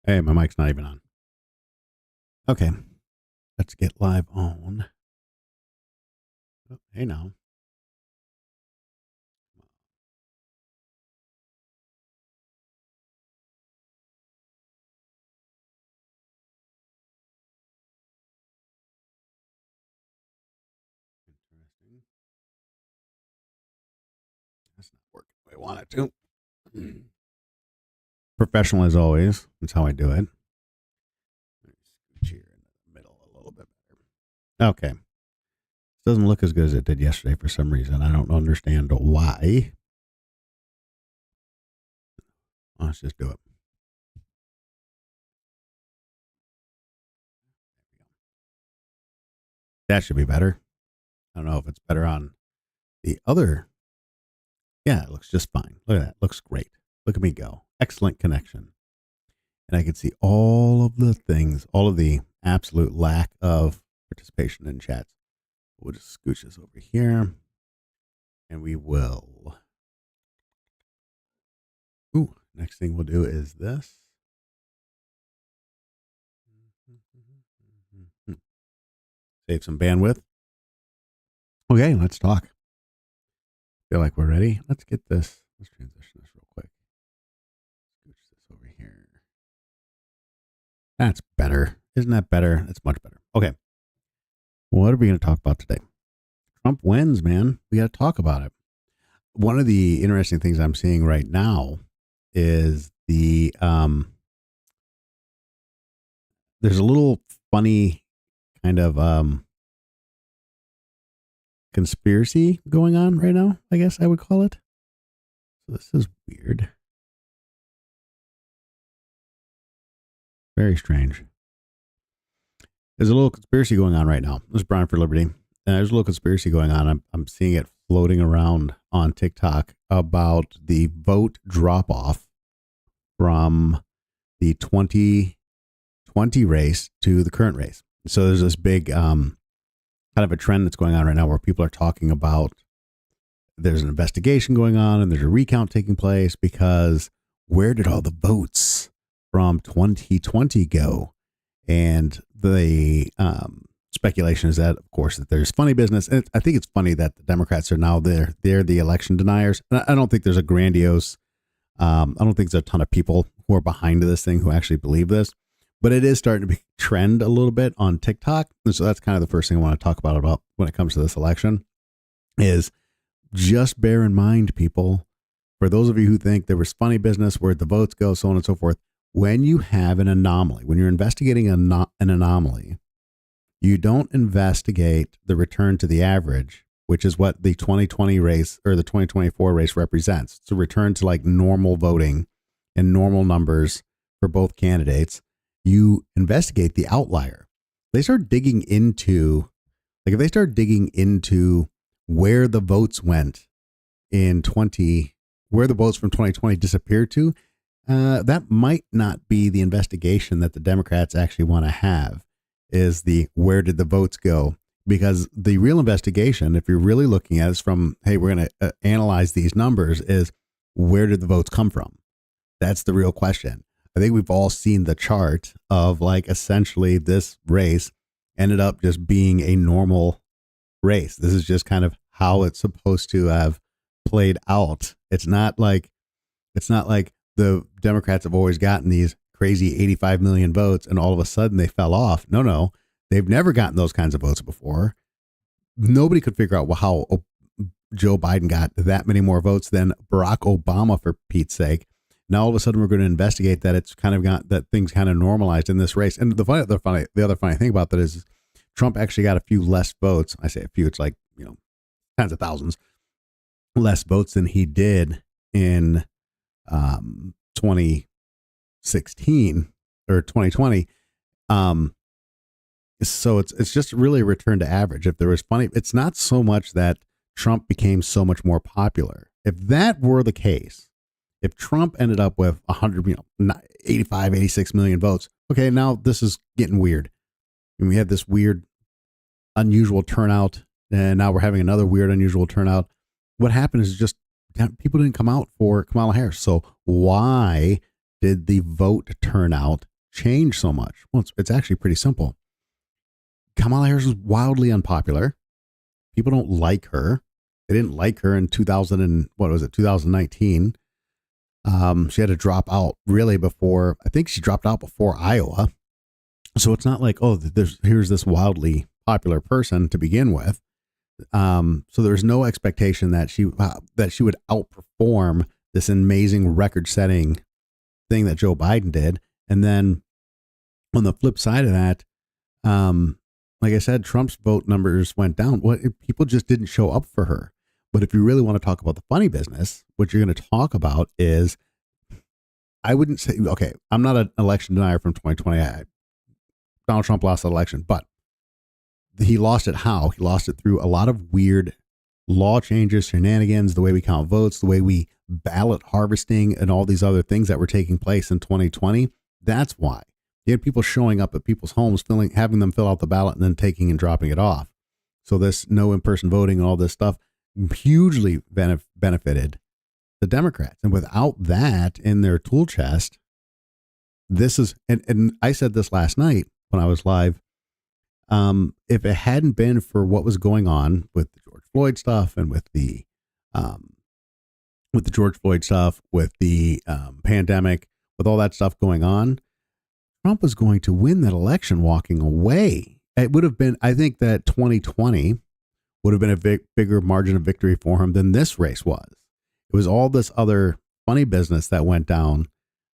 Hey, my mic's not even on. Okay, let's get live on. Oh, hey now. Interesting. That's not working the way I want it to. Professional as always. That's how I do it. Let me scooch here in the middle a little bit better. Okay. Doesn't look as good as it did yesterday for some reason. I don't understand why. Let's just do it. That should be better. I don't know if it's better on the other. Yeah, it looks just fine. Look at that. Looks great. Look at me go. Excellent connection. And I can see all of the things, all of the absolute lack of participation in chats. We'll just scooch this over here, and we will. Ooh, next thing we'll do is this. Save some bandwidth. Okay, let's talk. Feel like we're ready. Let's get this. Let's transition this real quick. Scooch this over here. That's better. Isn't that better? That's much better. Okay. What are we going to talk about today? Trump wins, man. We got to talk about it. One of the interesting things I'm seeing right now is the there's a little funny kind of conspiracy going on right now, I guess I would call it. So this is weird. Very strange. There's a little conspiracy going on right now. This is Brian for Liberty. And there's a little conspiracy going on. I'm seeing it floating around on TikTok about the vote drop off from the 2020 race to the current race. So there's this big kind of a trend that's going on right now where people are talking about there's an investigation going on and there's a recount taking place because where did all the votes from 2020 go? And the speculation is that, of course, that there's funny business. And I think it's funny that the Democrats are now they're the election deniers. And I don't think there's a grandiose, I don't think there's a ton of people who are behind this thing who actually believe this. But it is starting to be trend a little bit on TikTok. And so that's kind of the first thing I want to talk about when it comes to this election is just bear in mind, people, for those of you who think there was funny business, where the votes go, so on and so forth, when you have an anomaly, when you're investigating an anomaly, you don't investigate the return to the average, which is what the 2020 race or the 2024 race represents. It's a return to like normal voting and normal numbers for both candidates. You investigate the outlier. They start digging into, like if they start digging into where the votes went in where the votes from 2020 disappeared to, that might not be the investigation that the Democrats actually want to have, is the where did the votes go? Because the real investigation, if you're really looking at it, is from, hey, we're going to analyze these numbers, is where did the votes come from? That's the real question. I think we've all seen the chart of like essentially this race ended up just being a normal race. This is just kind of how it's supposed to have played out. It's not like the Democrats have always gotten these crazy 85 million votes and all of a sudden they fell off. No, they've never gotten those kinds of votes before. Nobody could figure out how Joe Biden got that many more votes than Barack Obama, for Pete's sake. Now all of a sudden we're going to investigate that it's kind of got that things kind of normalized in this race. And the other funny thing about that is Trump actually got a few less votes. I say a few, it's like, tens of thousands less votes than he did in 2016 or 2020. So it's just really a return to average. If there was funny, it's not so much that Trump became so much more popular. If that were the case, if Trump ended up with 85, 86 million votes, okay, now this is getting weird. And we had this weird, unusual turnout, and now we're having another weird, unusual turnout. What happened is just people didn't come out for Kamala Harris. So why did the vote turnout change so much? Well, it's actually pretty simple. Kamala Harris is wildly unpopular. People don't like her. They didn't like her in 2000 and what was it, 2019. She had to drop out really before, I think she dropped out before Iowa. So it's not like, oh, here's this wildly popular person to begin with. So there's no expectation that she would outperform this amazing record-setting thing that Joe Biden did. And then on the flip side of that, like I said, Trump's vote numbers went down. People just didn't show up for her. But if you really want to talk about the funny business, what you're going to talk about is, I wouldn't say, okay, I'm not an election denier from 2020. Donald Trump lost the election, but he lost it how? He lost it through a lot of weird law changes, shenanigans, the way we count votes, the way we ballot harvesting, and all these other things that were taking place in 2020. That's why. You had people showing up at people's homes, having them fill out the ballot and then taking and dropping it off. So this no in-person voting and all this stuff hugely benefited the Democrats. And without that in their tool chest, this is, and I said this last night when I was live, if it hadn't been for what was going on with the George Floyd stuff and with the pandemic, with all that stuff going on, Trump was going to win that election walking away. It would have been, I think that 2020 would have been a bigger margin of victory for him than this race was. It was all this other funny business that went down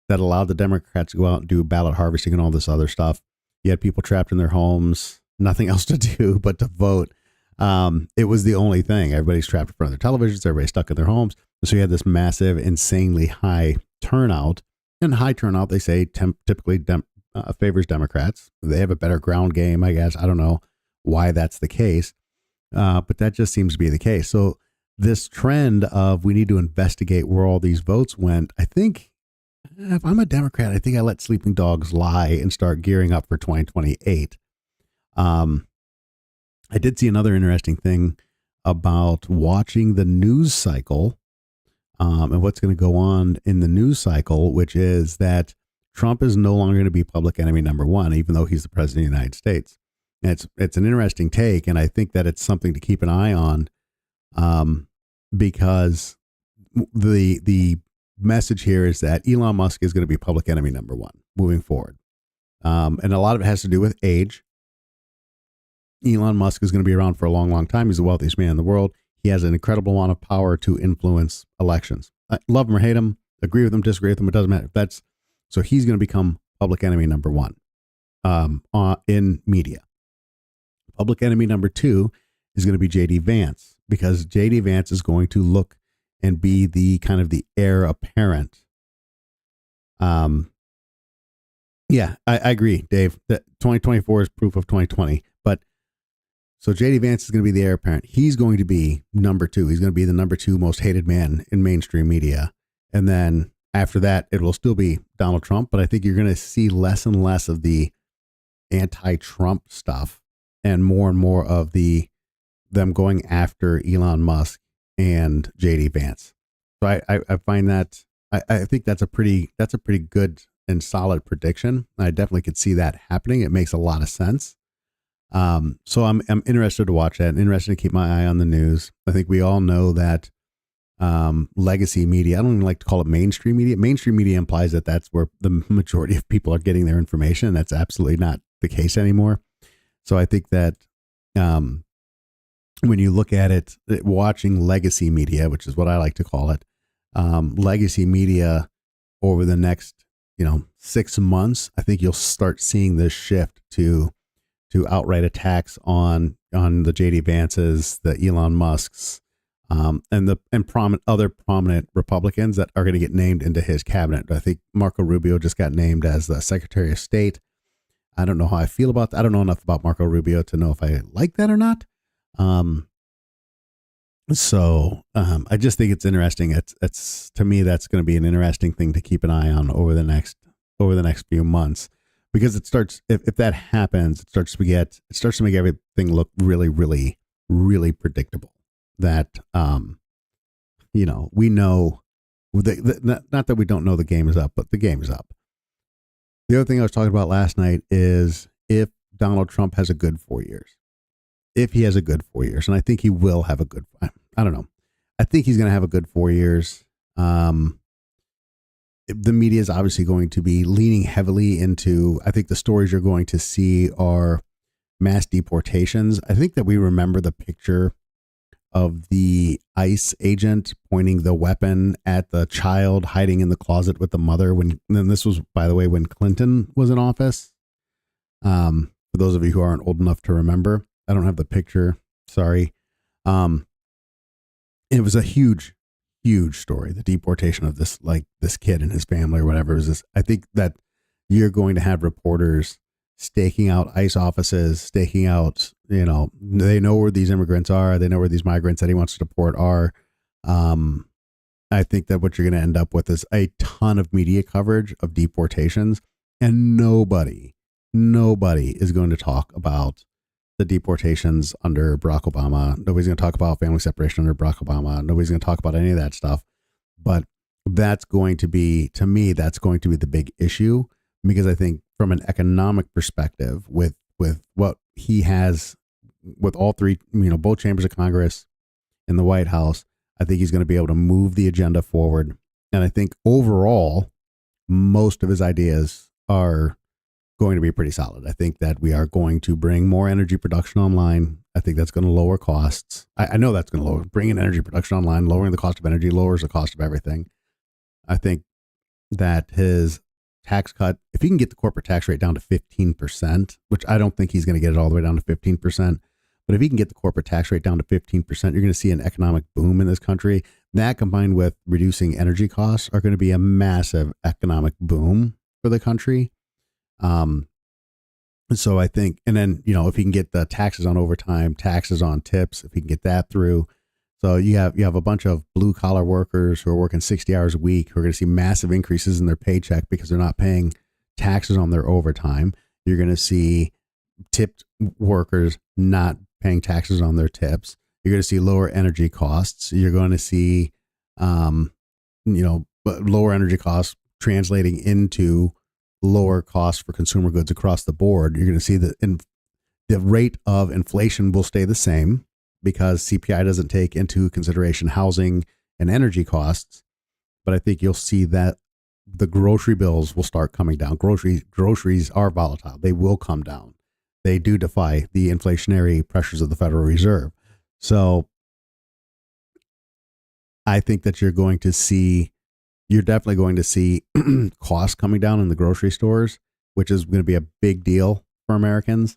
that allowed the Democrats to go out and do ballot harvesting and all this other stuff. You had people trapped in their homes, nothing else to do but to vote. It was the only thing. Everybody's trapped in front of their televisions. Everybody's stuck in their homes. So you had this massive, insanely high turnout. And high turnout, they say, typically favors Democrats. They have a better ground game, I guess. I don't know why that's the case. But that just seems to be the case. So this trend of we need to investigate where all these votes went, I think if I'm a Democrat, I think I let sleeping dogs lie and start gearing up for 2028. I did see another interesting thing about watching the news cycle and what's going to go on in the news cycle, which is that Trump is no longer going to be public enemy number one, even though he's the president of the United States. And it's an interesting take, and I think that it's something to keep an eye on, because the message here is that Elon Musk is going to be public enemy number one moving forward, and a lot of it has to do with age. Elon Musk is going to be around for a long, long time. He's the wealthiest man in the world. He has an incredible amount of power to influence elections. I love him or hate him, agree with him, disagree with him. It doesn't matter. So he's going to become public enemy number one in media. Public enemy number two is going to be JD Vance, because JD Vance is going to look and be the kind of the heir apparent. Yeah, I agree, Dave, that 2024 is proof of 2020. But so JD Vance is going to be the heir apparent. He's going to be number two. He's going to be the number two most hated man in mainstream media. And then after that, it will still be Donald Trump. But I think you're going to see less and less of the anti-Trump stuff and more of them going after Elon Musk and JD Vance. So I find that I think that's a pretty good and solid prediction. I definitely could see that happening. It makes a lot of sense. So I'm interested to watch that, and interested to keep my eye on the news. I think we all know that legacy media, I don't even like to call it mainstream media. Mainstream media implies that that's where the majority of people are getting their information. That's absolutely not the case anymore. So I think that when you look at it, watching legacy media, which is what I like to call it, legacy media over the next 6 months, I think you'll start seeing this shift to outright attacks on the JD Vances, the Elon Musks, and other prominent Republicans that are going to get named into his cabinet. I think Marco Rubio just got named as the Secretary of State. I don't know how I feel about that. I don't know enough about Marco Rubio to know if I like that or not. I just think it's interesting. It's to me, that's going to be an interesting thing to keep an eye on over the next few months, because it starts, if that happens, it starts to make everything look really, really, really predictable. That, we know not that we don't know the game is up, but the game is up. The other thing I was talking about last night is if Donald Trump has a good 4 years, if he has a good 4 years, and I think he will have a good, I don't know. I think he's going to have a good 4 years. The media is obviously going to be leaning heavily into, I think the stories you're going to see are mass deportations. I think that we remember the picture of the ICE agent pointing the weapon at the child hiding in the closet with the mother. When then this was, by the way, when Clinton was in office. For those of you who aren't old enough to remember, I don't have the picture. Sorry. It was a huge, huge story. The deportation of this kid and his family or whatever. It was this. I think that you're going to have reporters staking out ICE offices, staking out, they know where these immigrants are. They know where these migrants that he wants to deport are. I think that what you're going to end up with is a ton of media coverage of deportations, and nobody is going to talk about the deportations under Barack Obama. Nobody's going to talk about family separation under Barack Obama. Nobody's going to talk about any of that stuff. But that's going to be, to me, that's going to be the big issue, because I think from an economic perspective, with what he has, with all three, both chambers of Congress and the White House, I think he's going to be able to move the agenda forward. And I think overall, most of his ideas are going to be pretty solid. I think that we are going to bring more energy production online. I think that's going to lower costs. I know that's going to lower, bringing energy production online, lowering the cost of energy lowers the cost of everything. I think that his tax cut, if he can get the corporate tax rate down to 15%, which I don't think he's going to get it all the way down to 15%, but if he can get the corporate tax rate down to 15%, you're going to see an economic boom in this country. That, combined with reducing energy costs, are going to be a massive economic boom for the country. So I think, and then, if he can get the taxes on overtime, taxes on tips, if he can get that through. So you have a bunch of blue collar workers who are working 60 hours a week who are going to see massive increases in their paycheck because they're not paying taxes on their overtime. You're going to see tipped workers not paying taxes on their tips. You're going to see lower energy costs. You're going to see, lower energy costs translating into lower costs for consumer goods across the board. You're going to see that the rate of inflation will stay the same because CPI doesn't take into consideration housing and energy costs. But I think you'll see that the grocery bills will start coming down. Groceries are volatile. They will come down. They do defy the inflationary pressures of the Federal Reserve. So I think that you're definitely going to see costs coming down in the grocery stores, which is going to be a big deal for Americans.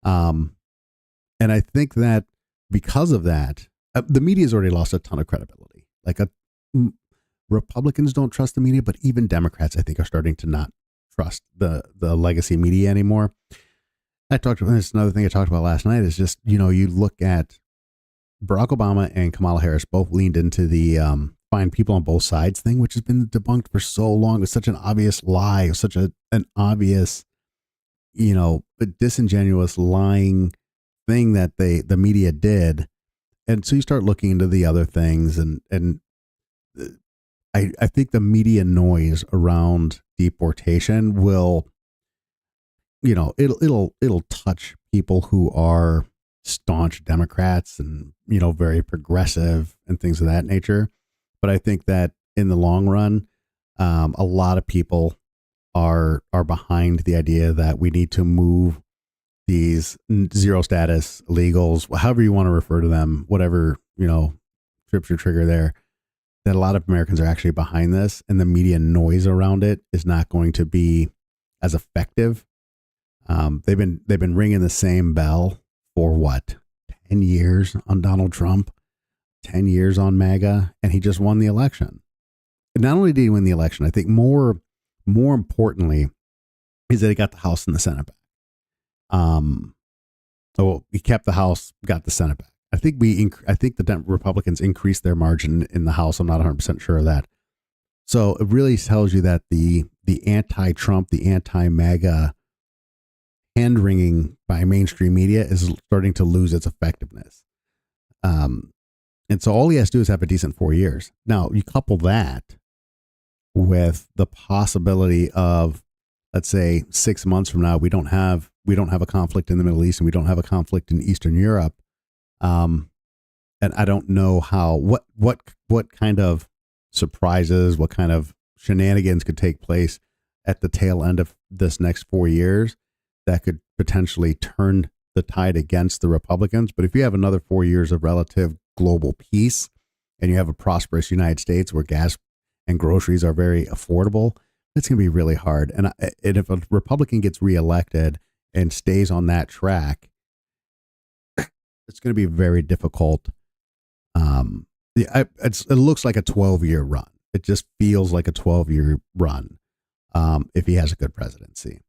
And I think that because of that, the media's already lost a ton of credibility. Republicans don't trust the media, but even Democrats, I think, are starting to not trust the legacy media anymore. That's another thing I talked about last night is just, you look at Barack Obama and Kamala Harris both leaned into the find people on both sides thing, which has been debunked for so long. It's such an obvious lie, such an obvious, disingenuous lying thing that the media did. And so you start looking into the other things, and I think the media noise around deportation will, it'll touch people who are staunch Democrats and, very progressive and things of that nature. But I think that in the long run, a lot of people are behind the idea that we need to move these zero status illegals, however you want to refer to them, whatever, trips your trigger there, that a lot of Americans are actually behind this, and the media noise around it is not going to be as effective. They've been ringing the same bell for 10 years on Donald Trump, 10 years on MAGA, and he just won the election. And not only did he win the election, I think more importantly is that he got the House and the Senate back. So he kept the House, got the Senate back. I think the Republicans increased their margin in the House. I'm not 100% sure of that. So it really tells you that the anti-Trump, the anti-MAGA hand-wringing by mainstream media is starting to lose its effectiveness. And so all he has to do is have a decent 4 years. Now, you couple that with the possibility of let's say 6 months from now, we don't have a conflict in the Middle East and we don't have a conflict in Eastern Europe. Um, and I don't know what kind of surprises, what kind of shenanigans could take place at the tail end of this next 4 years that could potentially turn the tide against the Republicans. But if you have another 4 years of relative global peace and you have a prosperous United States where gas and groceries are very affordable, it's going to be really hard. And if a Republican gets reelected and stays on that track, it's going to be very difficult. It looks like a 12-year run. It just feels like a 12-year run if he has a good presidency.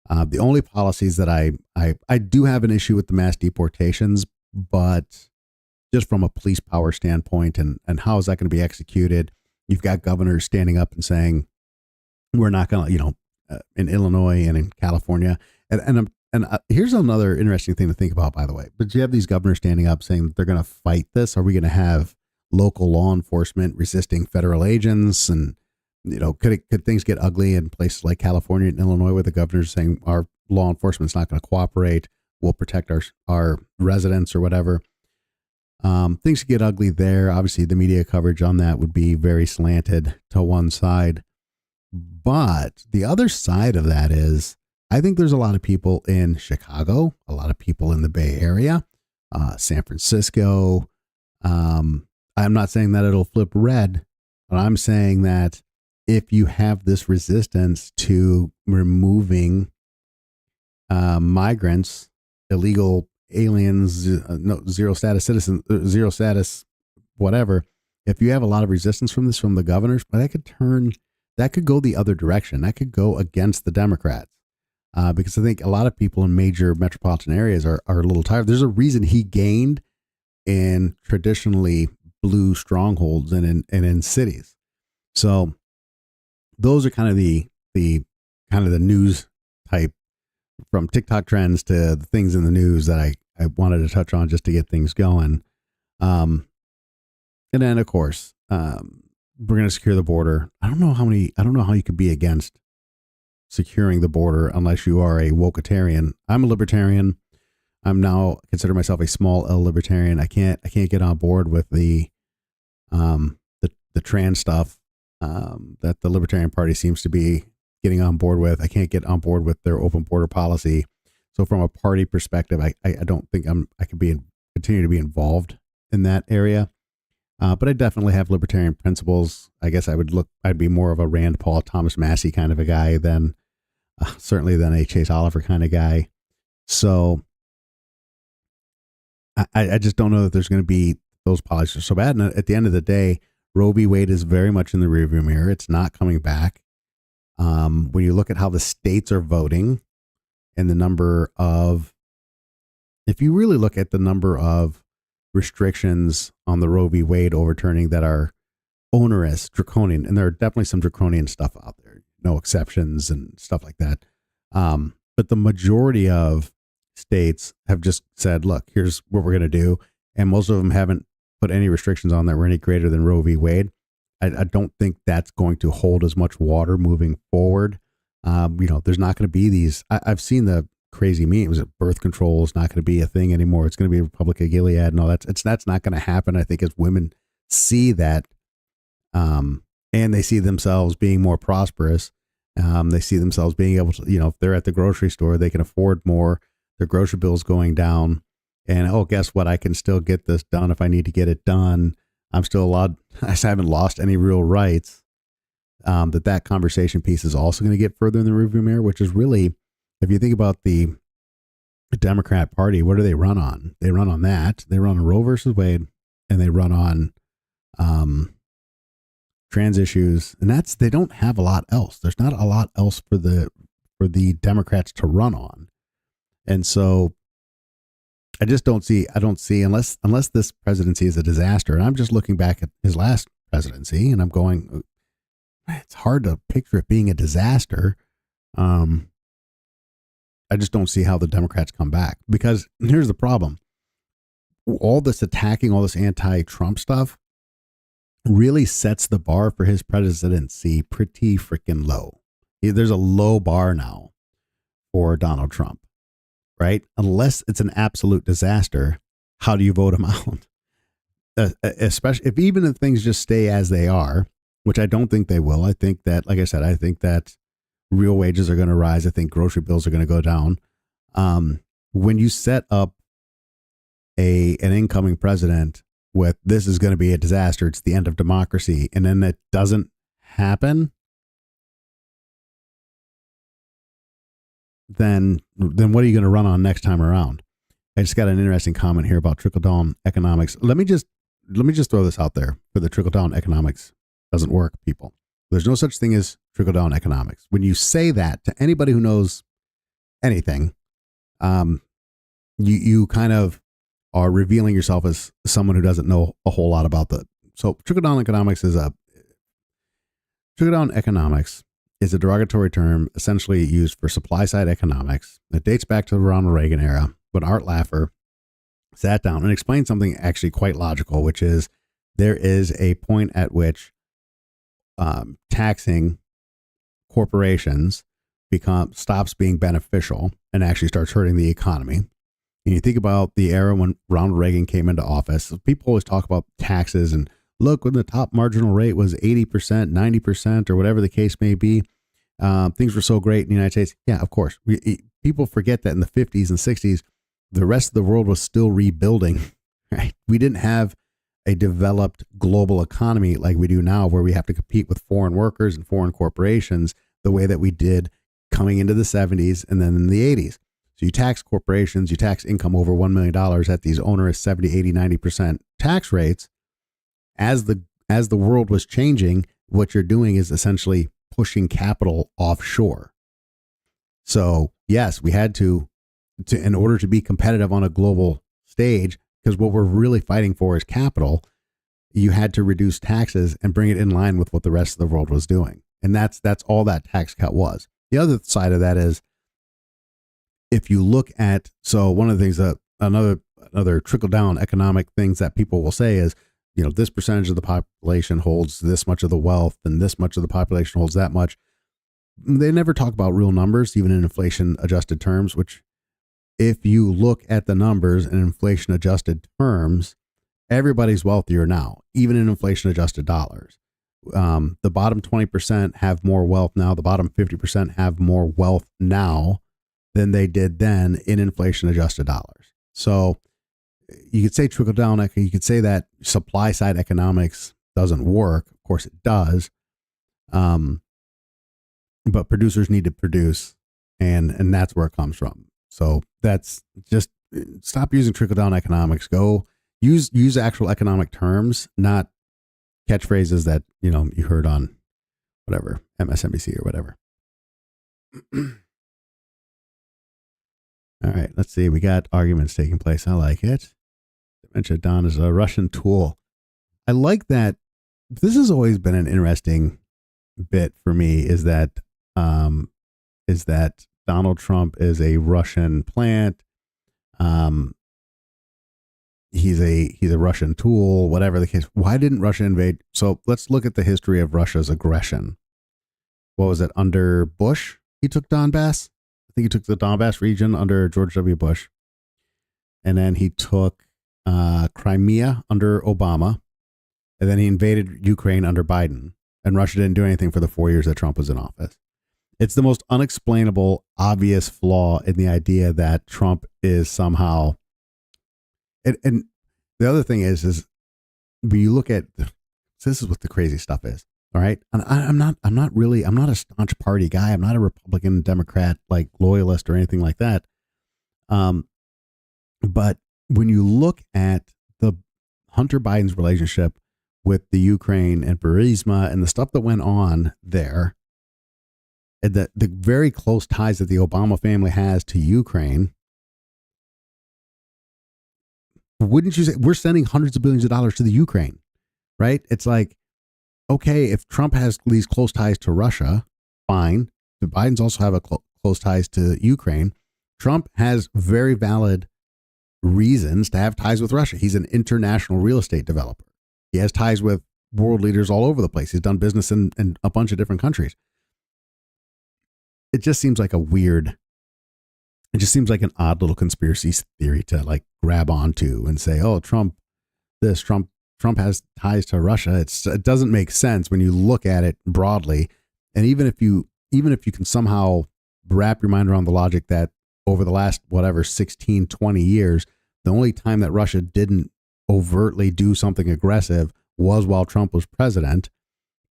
The only policies that I do have an issue with the mass deportations, but just from a police power standpoint and how is that going to be executed? You've got governors standing up and saying, we're not going to, in Illinois and in California. And here's another interesting thing to think about, by the way. But you have these governors standing up saying that they're going to fight this. Are we going to have local law enforcement resisting federal agents? And, could things get ugly in places like California and Illinois where the governors are saying our law enforcement's not going to cooperate? We'll protect our residents or whatever. Things get ugly there. Obviously, the media coverage on that would be very slanted to one side. But the other side of that is, I think there's a lot of people in Chicago, a lot of people in the Bay Area, San Francisco. I'm not saying that it'll flip red, but I'm saying that if you have this resistance to removing migrants, illegal aliens, zero status citizens, zero status, whatever, if you have a lot of resistance from the governors, but that could go the other direction. That could go against the Democrats. Because I think a lot of people in major metropolitan areas are a little tired. There's a reason he gained in traditionally blue strongholds and in cities. So those are kind of the news type, from TikTok trends to the things in the news that I wanted to touch on just to get things going. And then of course, we're going to secure the border. I don't know how you could be against securing the border unless you are a wokeitarian. I'm a libertarian. I'm now consider myself a small L libertarian. I can't get on board with the trans stuff that the Libertarian Party seems to be getting on board with. I can't get on board with their open border policy. So from a party perspective, I don't think I could continue to be involved in that area. But I definitely have libertarian principles. I guess I'd be more of a Rand Paul, Thomas Massey kind of a guy than certainly than a Chase Oliver kind of guy. So I just don't know that there's going to be those policies are so bad. And at the end of the day, Roe v. Wade is very much in the rearview mirror. It's not coming back. When you look at how the states are voting and the number of, if you really look at the number of restrictions on the Roe v. Wade overturning that are onerous, draconian, and there are definitely some draconian stuff out there, no exceptions and stuff like that. But the majority of states have just said, look, here's what we're going to do. And most of them haven't put any restrictions on that were any greater than Roe v. Wade. I don't think that's going to hold as much water moving forward. There's not going to be these. I've seen the crazy memes that birth control is not going to be a thing anymore. It's going to be Republic of Gilead and all that. That's not going to happen. I think as women see that, and they see themselves being more prosperous, they see themselves being able to, if they're at the grocery store, they can afford more. Their grocery bill's going down, and guess what? I can still get this done if I need to get it done. I'm still allowed. I haven't lost any real rights. That conversation piece is also going to get further in the rearview mirror, which is really, if you think about the Democrat Party, what do they run on? They run on that. They run on Roe versus Wade, and they run on trans issues, and they don't have a lot else. There's not a lot else for the Democrats to run on, and so I don't see unless this presidency is a disaster. And I'm just looking back at his last presidency, and I'm going, it's hard to picture it being a disaster. I just don't see how the Democrats come back, because here's the problem. All this attacking, all this anti-Trump stuff really sets the bar for his presidency pretty freaking low. There's a low bar now for Donald Trump, right? Unless it's an absolute disaster, how do you vote him out? Especially if even if things just stay as they are, which I don't think they will. I think that, like I said, I think that real wages are going to rise. I think grocery bills are going to go down. When you set up an incoming president with this is going to be a disaster, it's the end of democracy, and then it doesn't happen, then what are you going to run on next time around? I just got an interesting comment here about trickle down economics. Let me just throw this out there for the trickle down economics doesn't work, people. There's no such thing as trickle down economics. When you say that to anybody who knows anything, you kind of are revealing yourself as someone who doesn't know a whole lot about so trickle down economics is a derogatory term essentially used for supply side economics. It dates back to the Ronald Reagan era when Art Laffer sat down and explained something actually quite logical, which is there is a point at which taxing corporations stops being beneficial and actually starts hurting the economy. And you think about the era when Ronald Reagan came into office, people always talk about taxes and look, when the top marginal rate was 80%, 90%, or whatever the case may be, things were so great in the United States. Yeah, of course. People forget that in the 50s and 60s, the rest of the world was still rebuilding. Right? We didn't have a developed global economy like we do now, where we have to compete with foreign workers and foreign corporations the way that we did coming into the 70s and then in the 80s. So you tax corporations, you tax income over $1 million at these onerous 70, 80, 90% tax rates. As the world was changing, what you're doing is essentially pushing capital offshore. So yes, we had to in order to be competitive on a global stage, because what we're really fighting for is capital, you had to reduce taxes and bring it in line with what the rest of the world was doing. And that's all that tax cut was. The other side of that is, if you look at, so one of the things that another trickle down economic things that people will say is, this percentage of the population holds this much of the wealth and this much of the population holds that much. They never talk about real numbers, even in inflation adjusted terms, which if you look at the numbers in inflation adjusted terms, everybody's wealthier now, even in inflation adjusted dollars. The bottom 20% have more wealth now. The bottom 50% have more wealth now than they did then in inflation adjusted dollars. So you could say trickle down, you could say that supply side economics doesn't work. Of course it does. But producers need to produce, and that's where it comes from. So that's just, stop using trickle down economics. Go use actual economic terms, not catchphrases that, you heard on whatever, MSNBC or whatever. All right, let's see. We got arguments taking place. I like it. Dementia Don is a Russian tool. I like that. This has always been an interesting bit for me, is that Donald Trump is a Russian plant. He's a Russian tool, whatever the case. Why didn't Russia invade? So let's look at the history of Russia's aggression. What was it? Under Bush, he took Donbass. I think he took the Donbass region under George W. Bush. And then he took Crimea under Obama. And then he invaded Ukraine under Biden. And Russia didn't do anything for the 4 years that Trump was in office. It's the most unexplainable, obvious flaw in the idea that Trump is somehow. And the other thing is when you look at, this is what the crazy stuff is. All right. And I'm not a staunch party guy. I'm not a Republican, Democrat, like loyalist or anything like that. But when you look at the Hunter Biden's relationship with the Ukraine and Burisma and the stuff that went on there, and the very close ties that the Obama family has to Ukraine, wouldn't you say we're sending hundreds of billions of dollars to the Ukraine, right? It's like, okay, if Trump has these close ties to Russia, fine. The Bidens also have close ties to Ukraine. Trump has very valid reasons to have ties with Russia. He's an international real estate developer. He has ties with world leaders all over the place. He's done business in a bunch of different countries. it just seems like it just seems like an odd little conspiracy theory to like grab onto and say, oh, Trump has ties to Russia. It doesn't make sense when you look at it broadly. And even if you can somehow wrap your mind around the logic that over the last, 16, 20 years, the only time that Russia didn't overtly do something aggressive was while Trump was president.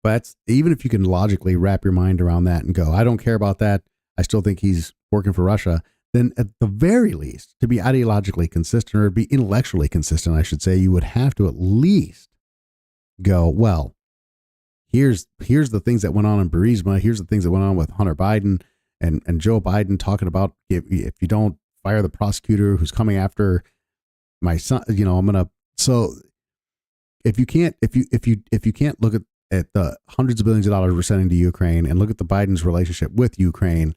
But even if you can logically wrap your mind around that and go, I don't care about that, I still think he's working for Russia, then at the very least, to be ideologically consistent, or be intellectually consistent, I should say, you would have to at least go, well, here's the things that went on in Burisma, here's the things that went on with Hunter Biden and Joe Biden talking about if you don't fire the prosecutor who's coming after my son, I'm gonna. So if you can't look at the hundreds of billions of dollars we're sending to Ukraine and look at the Biden's relationship with Ukraine,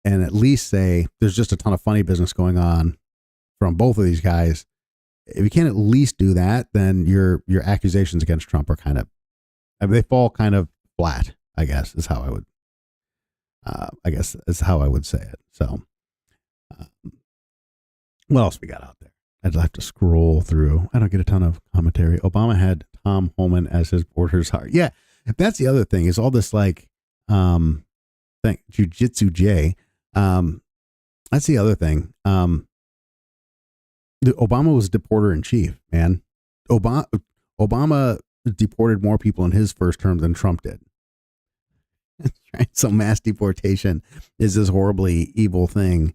and at least say there's just a ton of funny business going on from both of these guys, if you can't at least do that, then your accusations against Trump are they fall kind of flat, I guess is how I would say it. So what else we got out there? I'd have to scroll through. I don't get a ton of commentary. Obama had Tom Homan as his border's heart. Yeah, that's the other thing is all this like Jiu-Jitsu J. That's the other thing. Obama was deporter in chief, man. Obama deported more people in his first term than Trump did. Right? So mass deportation is this horribly evil thing.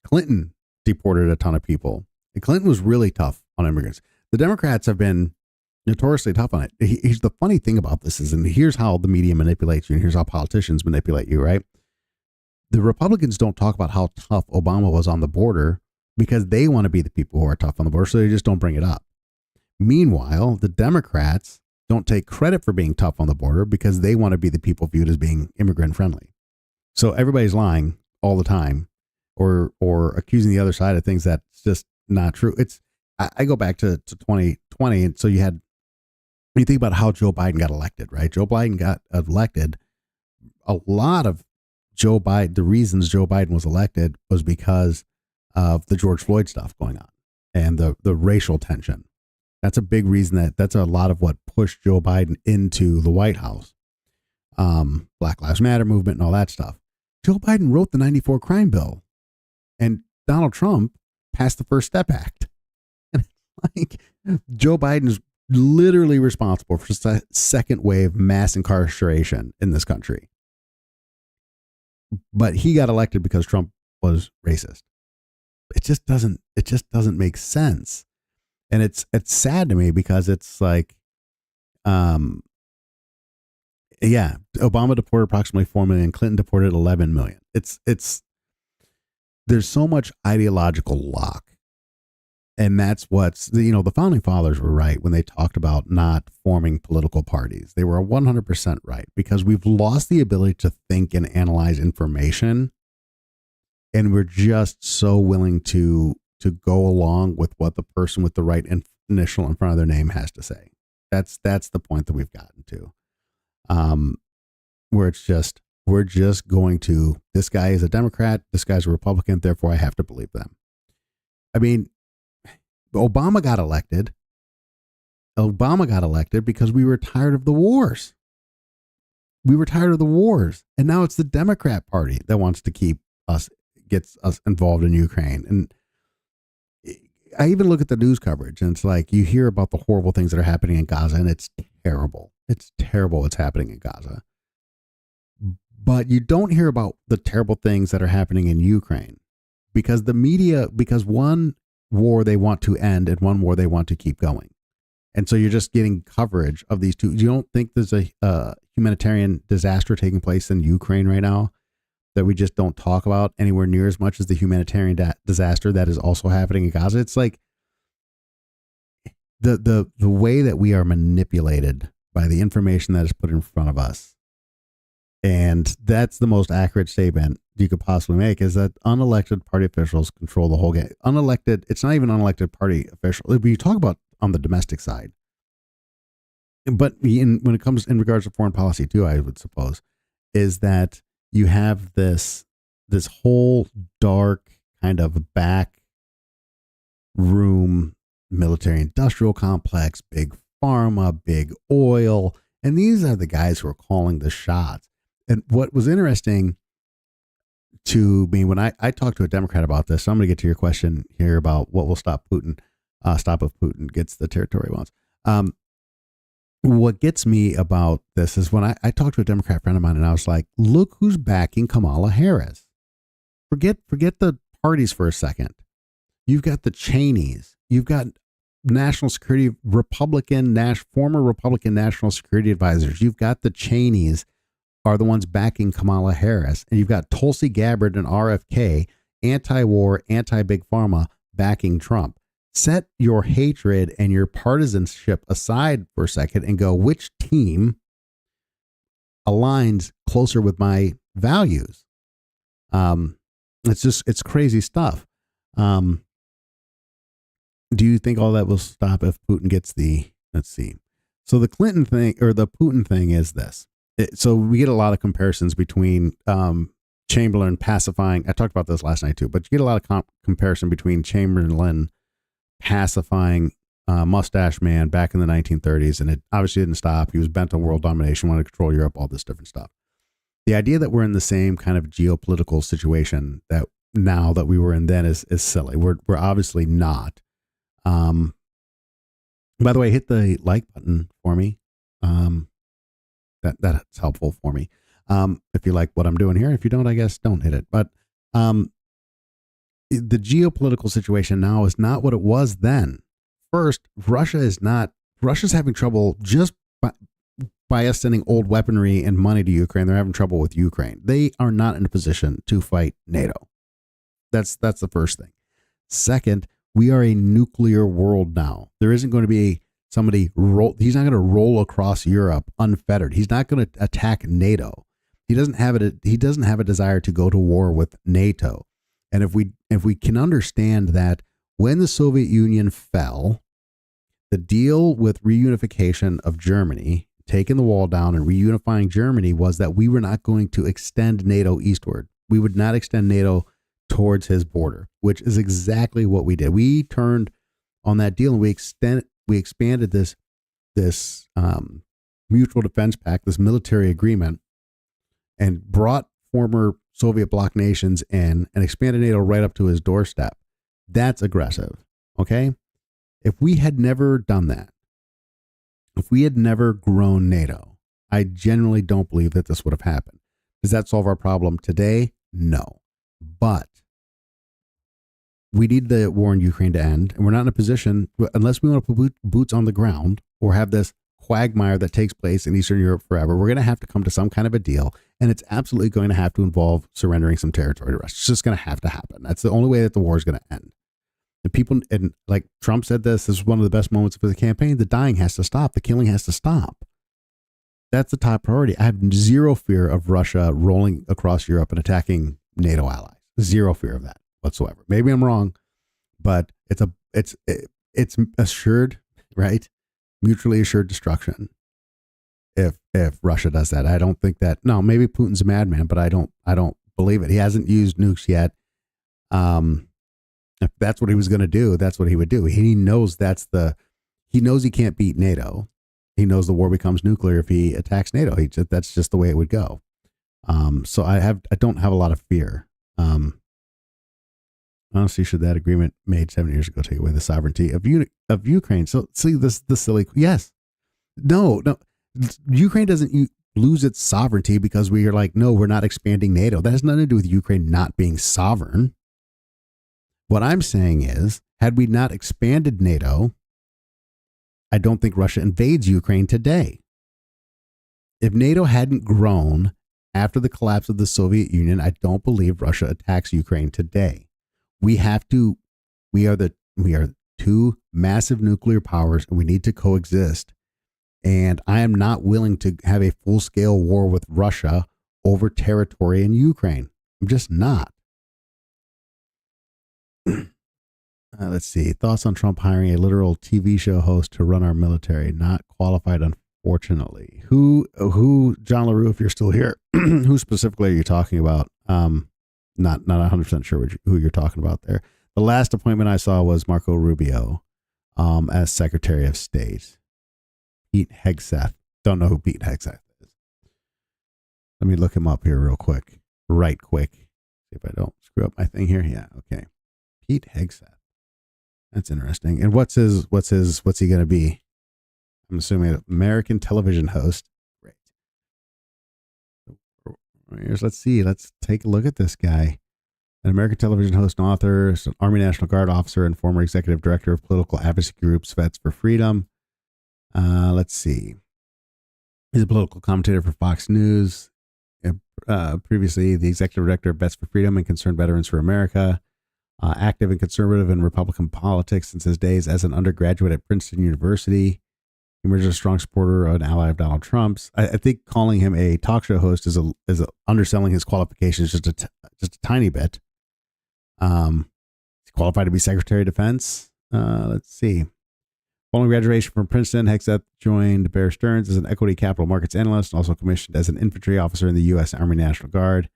Clinton deported a ton of people. And Clinton was really tough on immigrants. The Democrats have been notoriously tough on it. Here's the funny thing about this is, and here's how the media manipulates you, and here's how politicians manipulate you, right? The Republicans don't talk about how tough Obama was on the border because they want to be the people who are tough on the border, so they just don't bring it up. Meanwhile, the Democrats don't take credit for being tough on the border because they want to be the people viewed as being immigrant friendly. So everybody's lying all the time or accusing the other side of things that's just not true. I go back to 2020. And so you think about how Joe Biden got elected, right? Joe Biden got elected. A lot of the reasons Joe Biden was elected was because of the George Floyd stuff going on and the racial tension. That's a big reason that's a lot of what pushed Joe Biden into the White House. Black Lives Matter movement and all that stuff. Joe Biden wrote the 94 crime bill and Donald Trump passed the First Step Act. And like Joe Biden's literally responsible for the second wave mass incarceration in this country. But he got elected because Trump was racist. It just doesn't make sense. And it's sad to me because it's like, Obama deported approximately 4 million. Clinton deported 11 million. There's so much ideological lock. And that's the founding fathers were right when they talked about not forming political parties. They were 100% right because we've lost the ability to think and analyze information. And we're just so willing to go along with what the person with the right initial in front of their name has to say. That's the point that we've gotten to, where we're just going to, this guy is a Democrat, this guy's a Republican, therefore I have to believe them. I mean, Obama got elected because we were tired of the wars. And now it's the Democrat Party that wants to gets us involved in Ukraine. And I even look at the news coverage and it's like, you hear about the horrible things that are happening in Gaza and it's terrible. It's terrible what's happening in Gaza. But you don't hear about the terrible things that are happening in Ukraine because because one war they want to end and one war they want to keep going. And so you're just getting coverage of these two. You don't think there's a humanitarian disaster taking place in Ukraine right now that we just don't talk about anywhere near as much as the humanitarian disaster that is also happening in Gaza? It's like the way that we are manipulated by the information that is put in front of us. And that's the most accurate statement you could possibly make, is that unelected party officials control the whole game. Unelected, it's not even unelected party officials. You talk about on the domestic side. But when it comes in regards to foreign policy too, I would suppose, is that you have this whole dark kind of back room military industrial complex, big pharma, big oil, and these are the guys who are calling the shots. And what was interesting to me when I talked to a Democrat about this, so I'm going to get to your question here about what will stop Putin, stop if Putin gets the territory he wants. What gets me about this is when I talked to a Democrat friend of mine and I was like, look who's backing Kamala Harris. Forget the parties for a second. You've got the Cheneys. You've got national security former Republican national security advisors. You've got the Cheneys are the ones backing Kamala Harris. And you've got Tulsi Gabbard and RFK, anti-war, anti-big pharma, backing Trump. Set your hatred and your partisanship aside for a second and go, which team aligns closer with my values? It's crazy stuff. Do you think all that will stop if Putin gets let's see. So the Clinton thing or the Putin thing is this. So we get a lot of comparisons between Chamberlain pacifying. I talked about this last night too, but you get a lot of comparison between Chamberlain pacifying Mustache Man back in the 1930s, and it obviously didn't stop. He was bent on world domination, wanted to control Europe, all this different stuff. The idea that we're in the same kind of geopolitical situation that now that we were in then is silly. We're obviously not. By the way, hit the like button for me. That's helpful for me. If you like what I'm doing here, if you don't, I guess don't hit it. But the geopolitical situation now is not what it was then. First, Russia's having trouble just by us sending old weaponry and money to Ukraine. They're having trouble with Ukraine. They are not in a position to fight NATO. That's the first thing. Second, we are a nuclear world now. There isn't going to be he's not going to roll across Europe unfettered. He's not going to attack NATO. He doesn't have a desire to go to war with NATO. And if we can understand that when the Soviet Union fell, the deal with reunification of Germany, taking the wall down and reunifying Germany, was that we were not going to extend NATO eastward. We would not extend NATO towards his border, which is exactly what we did. We turned on that deal and we expanded this mutual defense pact, this military agreement, and brought former Soviet bloc nations in and expanded NATO right up to his doorstep. That's aggressive. Okay. If we had never done that, if we had never grown NATO, I genuinely don't believe that this would have happened. Does that solve our problem today? No. But we need the war in Ukraine to end, and we're not in a position, unless we want to put boots on the ground or have this quagmire that takes place in Eastern Europe forever. We're going to have to come to some kind of a deal, and it's absolutely going to have to involve surrendering some territory to Russia. It's just going to have to happen. That's the only way that the war is going to end. And like Trump said, this is one of the best moments of the campaign. The dying has to stop. The killing has to stop. That's the top priority. I have zero fear of Russia rolling across Europe and attacking NATO allies. Zero fear of that whatsoever. Maybe I'm wrong, but it's assured, right? Mutually assured destruction. If Russia does that, I don't think that. No, maybe Putin's a madman, but I don't believe it. He hasn't used nukes yet. If that's what he was going to do, that's what he would do. He knows he knows he can't beat NATO. He knows the war becomes nuclear if he attacks NATO. That's just the way it would go. So I don't have a lot of fear. Honestly, should that agreement made 7 years ago take away the sovereignty of Ukraine? So see the silly, yes, no, Ukraine doesn't lose its sovereignty because we are like, no, we're not expanding NATO. That has nothing to do with Ukraine not being sovereign. What I'm saying is, had we not expanded NATO, I don't think Russia invades Ukraine today. If NATO hadn't grown after the collapse of the Soviet Union, I don't believe Russia attacks Ukraine today. We are two massive nuclear powers, and we need to coexist. And I am not willing to have a full-scale war with Russia over territory in Ukraine. I'm just not. Let's see. Thoughts on Trump hiring a literal TV show host to run our military, not qualified Unfortunately, who John LaRue, if you're still here, who specifically are you talking about? Not 100% sure who you're talking about there. The last appointment I saw was Marco Rubio, as Secretary of State. Pete Hegseth. Don't know who Pete Hegseth is. Let me look him up here real quick. Right quick. See if I don't screw up my thing here. Yeah, okay. Pete Hegseth. That's interesting. And what's he gonna be? I'm assuming an American television host. Great. Let's see. Let's take a look at this guy. An American television host and author, an Army National Guard officer, and former executive director of political advocacy groups Vets for Freedom. Let's see. He's a political commentator for Fox News. Previously, the executive director of Vets for Freedom and Concerned Veterans for America. Active in conservative and Republican politics since his days as an undergraduate at Princeton University. He emerged as a strong supporter of an ally of Donald Trump's. I think calling him a talk show host is underselling his qualifications just a tiny bit. He's qualified to be Secretary of Defense. Let's see. Following graduation from Princeton, Hegseth joined Bear Stearns as an equity capital markets analyst, also commissioned as an infantry officer in the U.S. Army National Guard.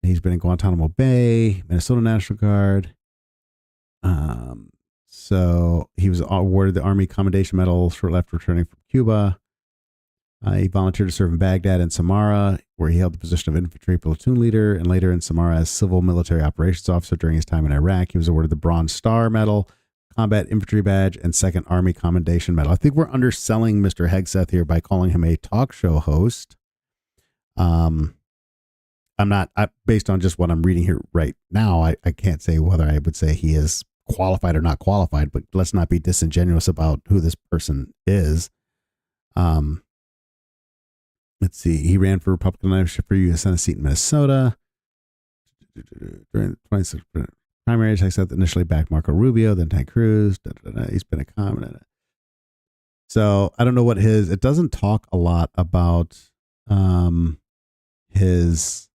He's been in Guantanamo Bay, Minnesota National Guard. So he was awarded the Army Commendation Medal shortly after returning from Cuba. He volunteered to serve in Baghdad and Samarra, where he held the position of infantry platoon leader, and later in Samarra as civil military operations officer during his time in Iraq. He was awarded the Bronze Star Medal, Combat Infantry Badge, and Second Army Commendation Medal. I think we're underselling Mr. Hegseth here by calling him a talk show host. Based on just what I'm reading here right now, I can't say whether I would say he is qualified or not qualified, but let's not be disingenuous about who this person is. Let's see. He ran for Republican leadership for U.S. Senate seat in Minnesota. During the 26 primaries, Hegseth initially backed Marco Rubio, then Ted Cruz. He's been a comment. So I don't know what it doesn't talk a lot about his.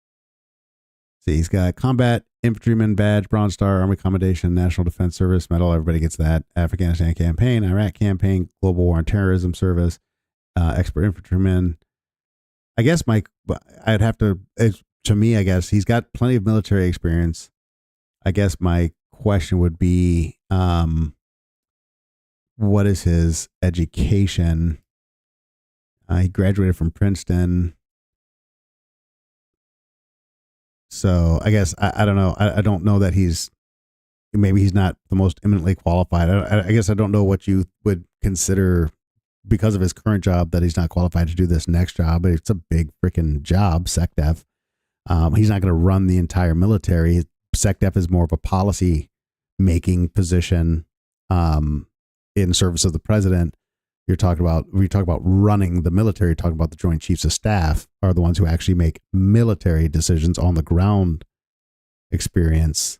See, he's got Combat Infantryman Badge, Bronze Star, Army Commendation, National Defense Service Medal. Everybody gets that. Afghanistan campaign, Iraq campaign, Global War on Terrorism Service, Expert Infantryman. I guess I'd have to, to me, I guess he's got plenty of military experience. I guess my question would be, what is his education? He graduated from Princeton. So I guess I don't know. I don't know that maybe he's not the most eminently qualified. I guess I don't know what you would consider because of his current job that he's not qualified to do this next job. But it's a big freaking job, SecDef. He's not going to run the entire military. SecDef is more of a policy making position in service of the president. We talk about running the military, talking about the Joint Chiefs of Staff are the ones who actually make military decisions on the ground experience.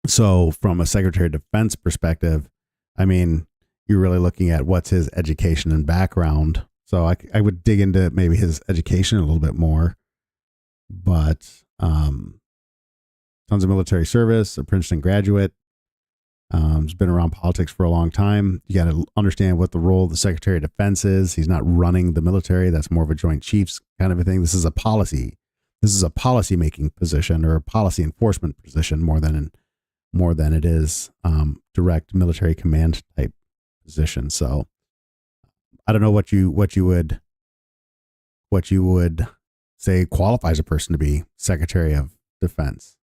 So from a Secretary of Defense perspective, I mean, you're really looking at what's his education and background. So I would dig into maybe his education a little bit more, but tons of military service, a Princeton graduate. He's been around politics for a long time. You got to understand what the role of the Secretary of Defense is. He's not running the military. That's more of a Joint Chiefs kind of a thing. This is a policy making position or a policy enforcement position more than it is direct military command type position. So I don't know what you would say qualifies a person to be Secretary of Defense.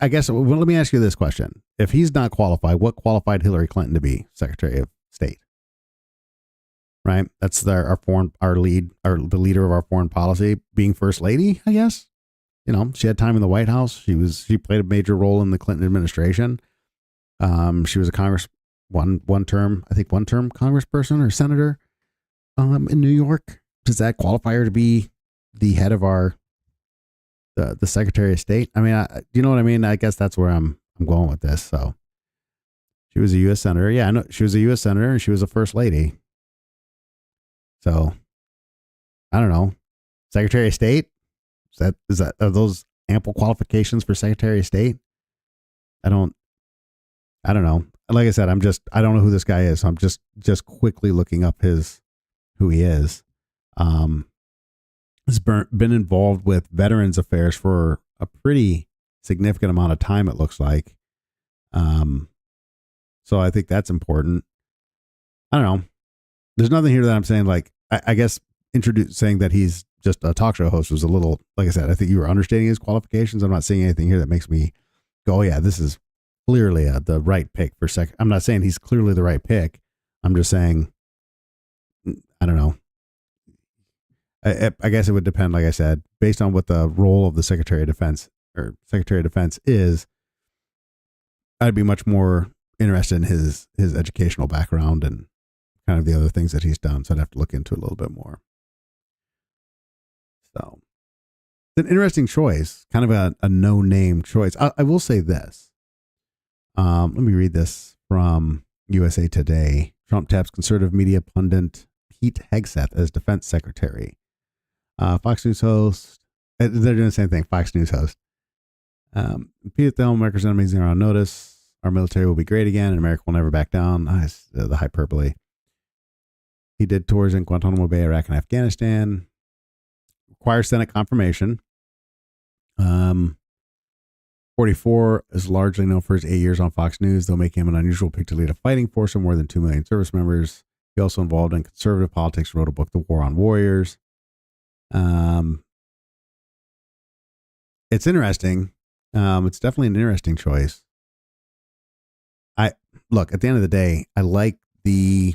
I guess, well, let me ask you this question. If he's not qualified, what qualified Hillary Clinton to be Secretary of State? Right? That's the leader of our foreign policy, being First Lady, I guess. You know, she had time in the White House. She played a major role in the Clinton administration. She was a one term congressperson or senator in New York. Does that qualify her to be the head of the Secretary of State? I mean, you know what I mean? I guess that's where I'm going with this. So she was a U.S. Senator. Yeah, I know she was a U.S. Senator and she was a First Lady. So I don't know. Secretary of State? Are those ample qualifications for Secretary of State? I don't I don't know. Like I said, I don't know who this guy is. So I'm just quickly looking up who he is. Um, has been involved with veterans affairs for a pretty significant amount of time, it looks like. Um, so I think that's important. I don't know. There's nothing here that I'm saying, like, I guess saying that he's just a talk show host was a little, like I said, I think you were understating his qualifications. I'm not seeing anything here that makes me go, oh, yeah, this is clearly the right pick for second. I'm not saying he's clearly the right pick. I'm just saying, I don't know. I guess it would depend, like I said, based on what the role of the Secretary of Defense is. I'd be much more interested in his educational background and kind of the other things that he's done. So I'd have to look into it a little bit more. So it's an interesting choice, kind of a no-name choice. I will say this. Let me read this from USA Today. Trump taps conservative media pundit Pete Hegseth as defense secretary. Fox News host. They're doing the same thing. Fox News host. Pete, the America's enemies are on notice. Our military will be great again, and America will never back down. The hyperbole. He did tours in Guantanamo Bay, Iraq, and Afghanistan. Requires Senate confirmation. 44 is largely known for his 8 years on Fox News, though making him an unusual pick to lead a fighting force of more than 2 million service members. He also involved in conservative politics, wrote a book, The War on Warriors. It's interesting. It's definitely an interesting choice. Look, at the end of the day, I like this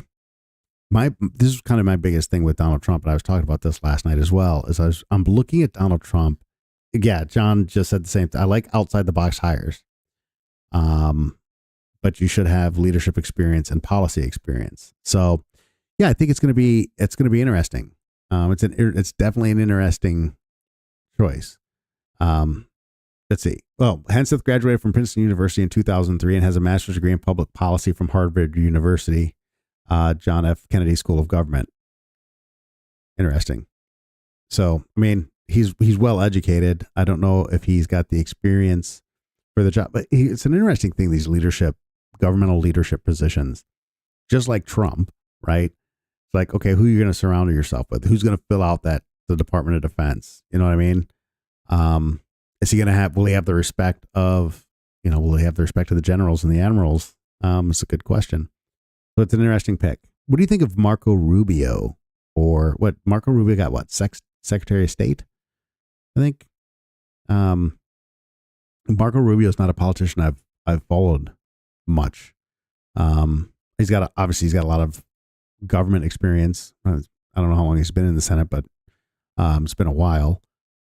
is kind of my biggest thing with Donald Trump, and I was talking about this last night as well, is I'm looking at Donald Trump. Yeah, John just said the same thing. I like outside the box hires. But you should have leadership experience and policy experience. So yeah, I think it's going to be interesting. It's definitely an interesting choice. Let's see. Well, Hegseth graduated from Princeton University in 2003 and has a master's degree in public policy from Harvard University, John F. Kennedy School of Government. Interesting. So, I mean, he's well educated. I don't know if he's got the experience for the job, but it's an interesting thing, these governmental leadership positions, just like Trump, right? It's like, okay, who are you going to surround yourself with? Who's going to fill out the Department of Defense? You know what I mean? Is he going to will he have the respect of, will he have the respect of the generals and the admirals? It's a good question. So it's an interesting pick. What do you think of Marco Rubio, or what Marco Rubio got? What, Secretary of State? I think, Marco Rubio is not a politician I've followed much. He's got a lot of government experience. I don't know how long he's been in the Senate, but it's been a while.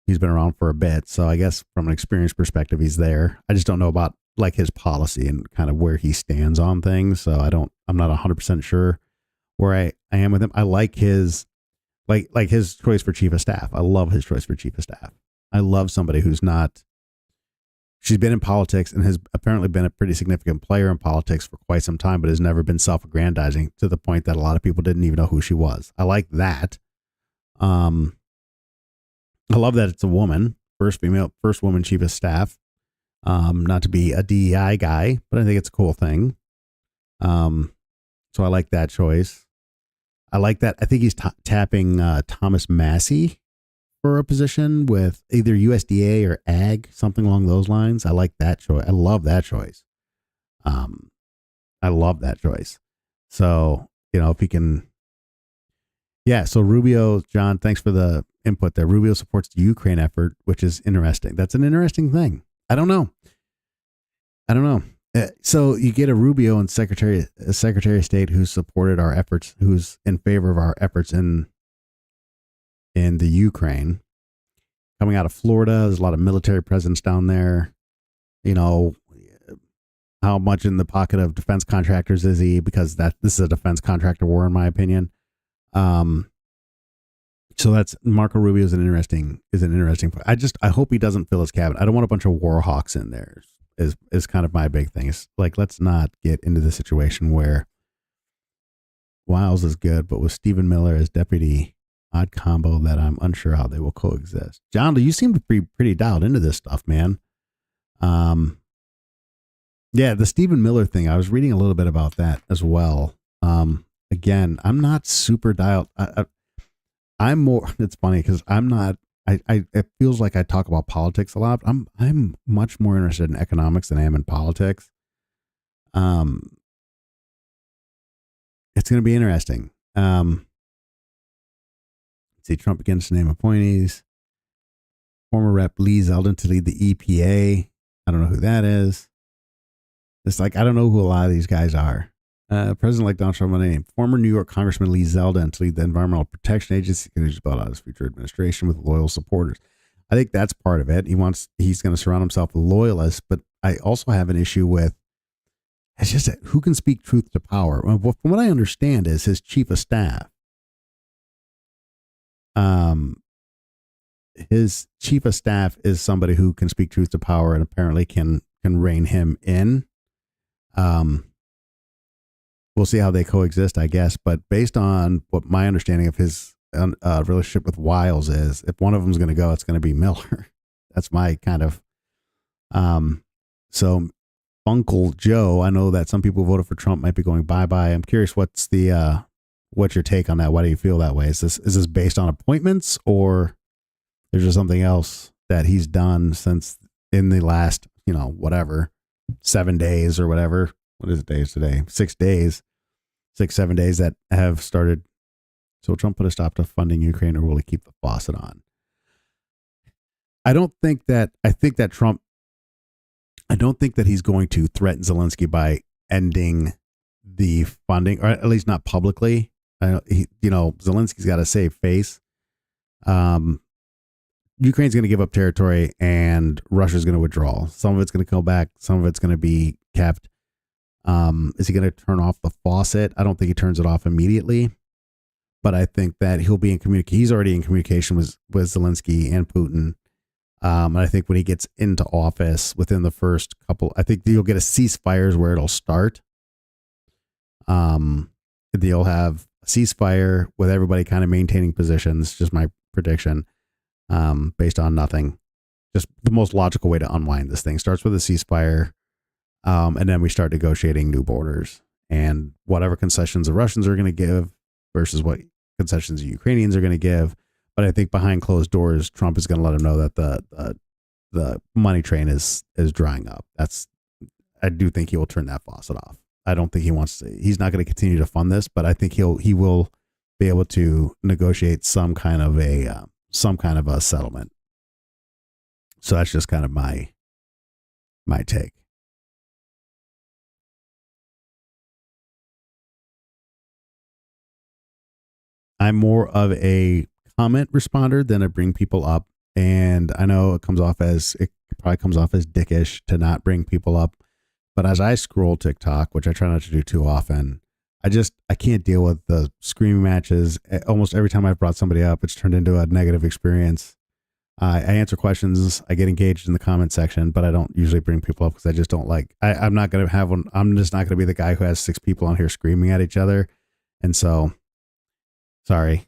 He's been around for a bit, so I guess from an experience perspective, he's there. I just don't know about like his policy and kind of where he stands on things. So I'm not 100% sure where I am with him. I like his like his choice for chief of staff. I love his choice for chief of staff. I love somebody she's been in politics and has apparently been a pretty significant player in politics for quite some time, but has never been self-aggrandizing to the point that a lot of people didn't even know who she was. I like that. I love that it's a woman, first woman chief of staff. Not to be a DEI guy, but I think it's a cool thing. So I like that choice. I like that. I think he's tapping Thomas Massey for a position with either USDA or Ag, something along those lines. I like that choice. I love that choice. So, if he can. Yeah. So Rubio, John, thanks for the input there. Rubio supports the Ukraine effort, which is interesting. That's an interesting thing. I don't know. So you get a Rubio and Secretary of State who supported our efforts, who's in favor of our efforts in the Ukraine. Coming out of Florida, there's a lot of military presence down there. How much in the pocket of defense contractors is he? Because this is a defense contractor war, in my opinion. So that's Marco Rubio is an interesting. I hope he doesn't fill his cabinet. I don't want a bunch of war hawks in there. Is kind of my big thing. It's like, let's not get into the situation where Wiles is good, but with Stephen Miller as deputy, odd combo that I'm unsure how they will coexist. John, you seem to be pretty dialed into this stuff, man. Yeah, the Stephen Miller thing. I was reading a little bit about that as well. Again, I'm not super dialed. I'm more. It's funny because I'm not. It feels like I talk about politics a lot. I'm much more interested in economics than I am in politics. Um, it's going to be interesting. See, Trump begins to name appointees. Former Rep Lee Zeldin to lead the EPA. I don't know who that is. It's like I don't know who a lot of these guys are. President-elect Donald Trump named former New York Congressman Lee Zeldin to lead the Environmental Protection Agency. He's built out his future administration with loyal supporters. I think that's part of it. He's going to surround himself with loyalists, but I also have an issue with it's just who can speak truth to power. Well, from what I understand, is his chief of staff. His chief of staff is somebody who can speak truth to power and apparently can rein him in. We'll see how they coexist, I guess. But based on what my understanding of his relationship with Wiles is, if one of them is going to go, it's going to be Miller. That's my kind of. So, Uncle Joe, I know that some people who voted for Trump might be going bye-bye. I'm curious, what's your take on that? Why do you feel that way? Is this based on appointments, or there's just something else that he's done since in the last, 7 days or whatever? What is it days today? 6 days, 7 days that have started. So Trump put a stop to funding Ukraine, or will he keep the faucet on? I don't think that he's going to threaten Zelensky by ending the funding, or at least not publicly. Zelensky's got to save face. Ukraine's going to give up territory and Russia's going to withdraw. Some of it's going to come back. Some of it's going to be kept. Is he going to turn off the faucet? I don't think he turns it off immediately, but I think that he'll be in communication. He's already in communication with Zelensky and Putin. And I think when he gets into office within the first couple, I think you'll get a ceasefire is where it'll start. You'll have a ceasefire with everybody kind of maintaining positions. Just my prediction, based on nothing. Just the most logical way to unwind this thing starts with a ceasefire. And then we start negotiating new borders and whatever concessions the Russians are going to give versus what concessions the Ukrainians are going to give. But I think behind closed doors, Trump is going to let him know that the money train is drying up. I do think he will turn that faucet off. I don't think he's not going to continue to fund this, but I think he will be able to negotiate some kind of a settlement. So that's just kind of my take. I'm more of a comment responder than a bring people up. And I know it probably comes off as dickish to not bring people up. But as I scroll TikTok, which I try not to do too often, I can't deal with the screaming matches. Almost every time I've brought somebody up, it's turned into a negative experience. I answer questions. I get engaged in the comment section, but I don't usually bring people up because I just don't like, I'm not going to have one. I'm just not going to be the guy who has 6 people on here screaming at each other. And so, sorry.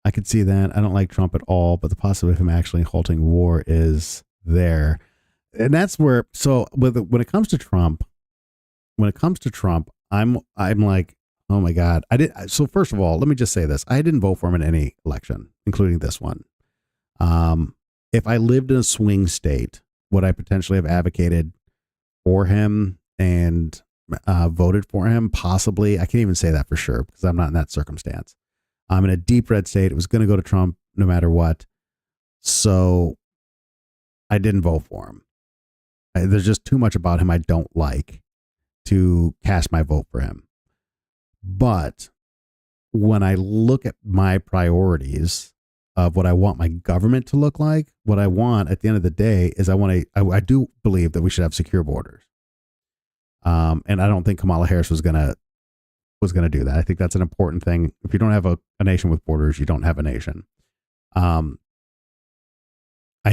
I could see that. I don't like Trump at all, but the possibility of him actually halting war is there. And that's where, so when it comes to Trump, I'm like, oh my God. So first of all, let me just say this. I didn't vote for him in any election, including this one. If I lived in a swing state, would I potentially have advocated for him and voted for him? Possibly. I can't even say that for sure because I'm not in that circumstance. I'm in a deep red state. It was going to go to Trump no matter what. So I didn't vote for him. There's just too much about him I don't like to cast my vote for him. But when I look at my priorities of what I want my government to look like, what I want at the end of the day is I do believe that we should have secure borders. And I don't think Kamala Harris was going to do that. I think that's an important thing. If you don't have a nation with borders, you don't have a nation. I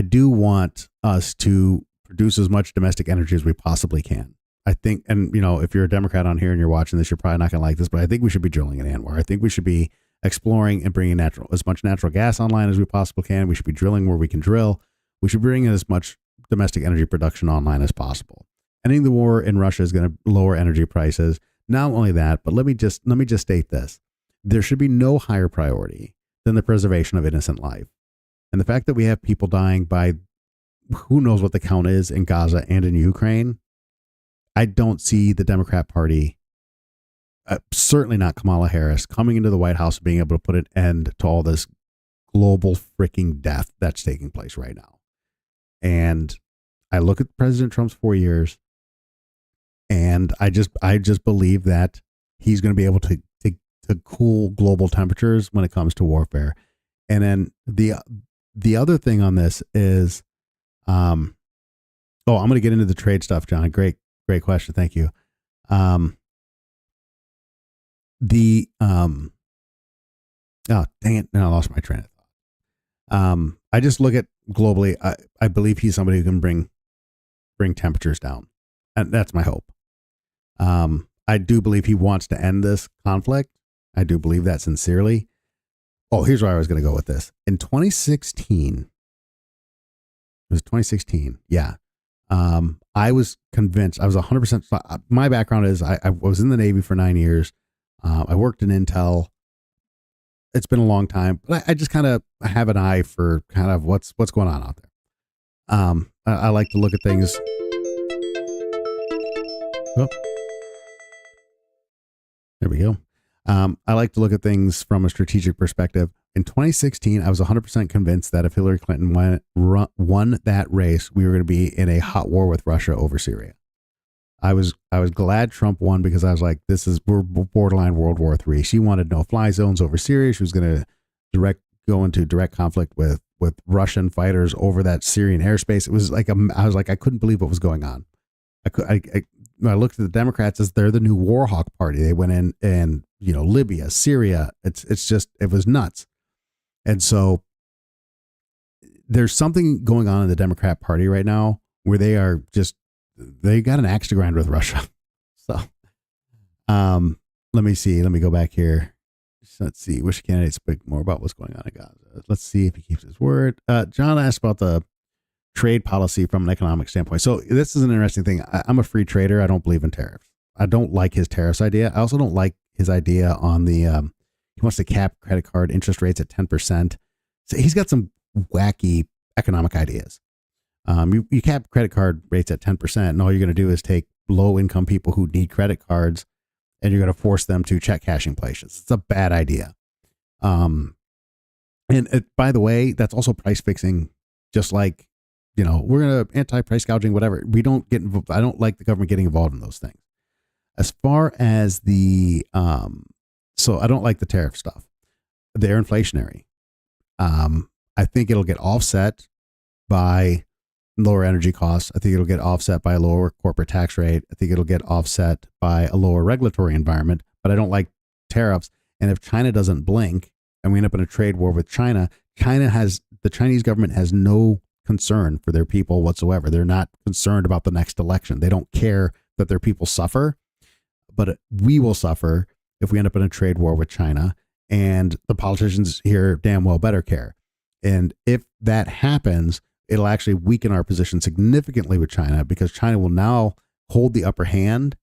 do want us to produce as much domestic energy as we possibly can. I think, and if you're a Democrat on here and you're watching this, you're probably not going to like this, but I think we should be drilling in Anwar. I think we should be exploring and bringing as much natural gas online as we possibly can. We should be drilling where we can drill. We should bring in as much domestic energy production online as possible. Ending the war in Russia is going to lower energy prices. Not only that, but let me just state this. There should be no higher priority than the preservation of innocent life. And the fact that we have people dying by who knows what the count is in Gaza and in Ukraine, I don't see the Democrat Party, certainly not Kamala Harris, coming into the White House and being able to put an end to all this global freaking death that's taking place right now. And I look at President Trump's 4 years, and I just believe that he's going to be able to cool global temperatures when it comes to warfare. And then the other thing on this is, I'm going to get into the trade stuff, John. Great question. Thank you. Oh, dang it. Now I lost my train of thought. I just look at globally. I believe he's somebody who can bring temperatures down, and that's my hope. I do believe he wants to end this conflict. I do believe that sincerely. Oh, here's where I was going to go with this. In 2016, it was 2016. Yeah. I was convinced, I was 100%. My background is I was in the Navy for 9 years. I worked in Intel. It's been a long time, but I just kind of have an eye for kind of what's going on out there. I like to look at things. Oh, there we go. I like to look at things from a strategic perspective. In 2016, I was 100% convinced that if Hillary Clinton won that race, we were going to be in a hot war with Russia over Syria. I was glad Trump won because I was like, we're borderline World War III. She wanted no-fly zones over Syria. She was going to go into direct conflict with Russian fighters over that Syrian airspace. It was like I was like, I couldn't believe what was going on. I looked at the Democrats as they're the new war hawk party. They went in and, Libya, Syria. It was nuts. And so there's something going on in the Democrat Party right now where they got an axe to grind with Russia. So, let me see. Let me go back here. Let's see which candidates speak more about what's going on in Gaza. Let's see if he keeps his word. John asked about the trade policy from an economic standpoint. So this is an interesting thing. I'm a free trader. I don't believe in tariffs. I don't like his tariffs idea. I also don't like his idea on the, he wants to cap credit card interest rates at 10%. So he's got some wacky economic ideas. You cap credit card rates at 10%, and all you're going to do is take low income people who need credit cards, and you're going to force them to check cashing places. It's a bad idea. And by the way, that's also price fixing, just like, we're going to anti-price gouging, whatever. We don't get involved. I don't like the government getting involved in those things. As far as so I don't like the tariff stuff. They're inflationary. I think it'll get offset by lower energy costs. I think it'll get offset by a lower corporate tax rate. I think it'll get offset by a lower regulatory environment, but I don't like tariffs. And if China doesn't blink and we end up in a trade war with China, the Chinese government has no concern for their people whatsoever. They're not concerned about the next election. They don't care that their people suffer, but we will suffer if we end up in a trade war with China, and the politicians here damn well better care. And if that happens, it'll actually weaken our position significantly with China, because China will now hold the upper hand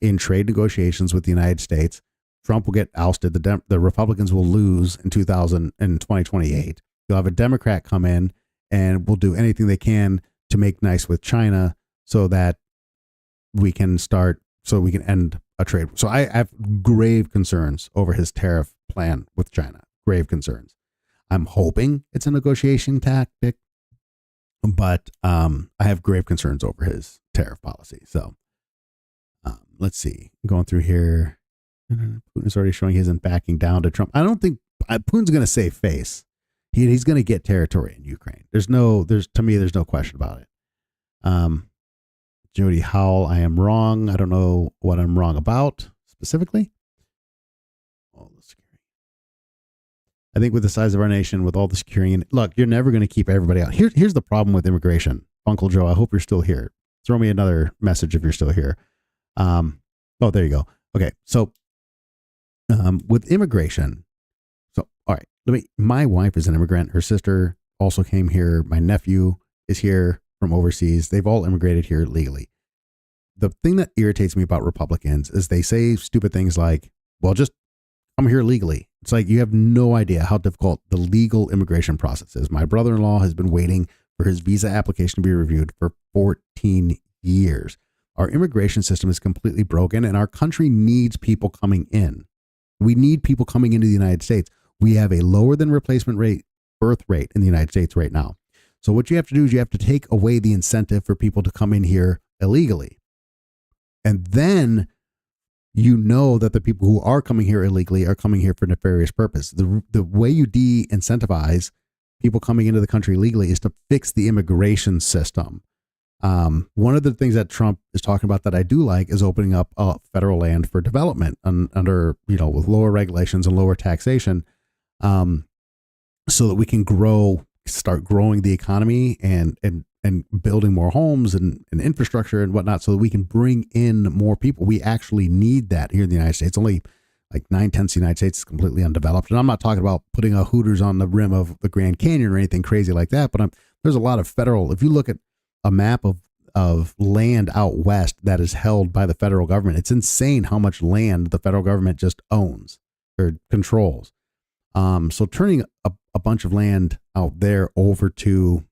in trade negotiations with the United States. Trump will get ousted. The Republicans will lose in 2028. You'll have a Democrat come in and will do anything they can to make nice with China so that we can end a trade. So I have grave concerns over his tariff plan with China. Grave concerns. I'm hoping it's a negotiation tactic, but I have grave concerns over his tariff policy. So let's see. Going through here, Putin's already showing he isn't backing down to Trump. I don't think Putin's going to save face. He's going to get territory in Ukraine. There's no question about it. Jody Howell, I am wrong. I don't know what I'm wrong about specifically. All the security. I think with the size of our nation, with all the security, and look, you're never going to keep everybody out. Here's the problem with immigration. Uncle Joe, I hope you're still here. Throw me another message if you're still here. Oh, there you go. Okay, so with immigration, so all right, my wife is an immigrant. Her sister also came here. My nephew is here. from overseas. They've all immigrated here legally. The thing that irritates me about Republicans is they say stupid things like, well, just come here legally. It's like you have no idea how difficult the legal immigration process is. My brother-in-law has been waiting for his visa application to be reviewed for 14 years. Our immigration system is completely broken, and our country needs people coming in. We need people coming into the United States. We have a lower than replacement rate birth rate in the United States right now. So what you have to do is you have to take away the incentive for people to come in here illegally. And then you know that the people who are coming here illegally are coming here for nefarious purpose. The way you de-incentivize people coming into the country legally is to fix the immigration system. One of the things that Trump is talking about that I do like is opening up federal land for development under, with lower regulations and lower taxation, so that we can start growing the economy and building more homes and infrastructure and whatnot, so that we can bring in more people. We actually need that here in the United States. Only like 9/10 of the United States is completely undeveloped. And I'm not talking about putting a Hooters on the rim of the Grand Canyon or anything crazy like that, but there's a lot of federal, if you look at a map of land out west that is held by the federal government, it's insane how much land the federal government just owns or controls. So turning a bunch of land out there over to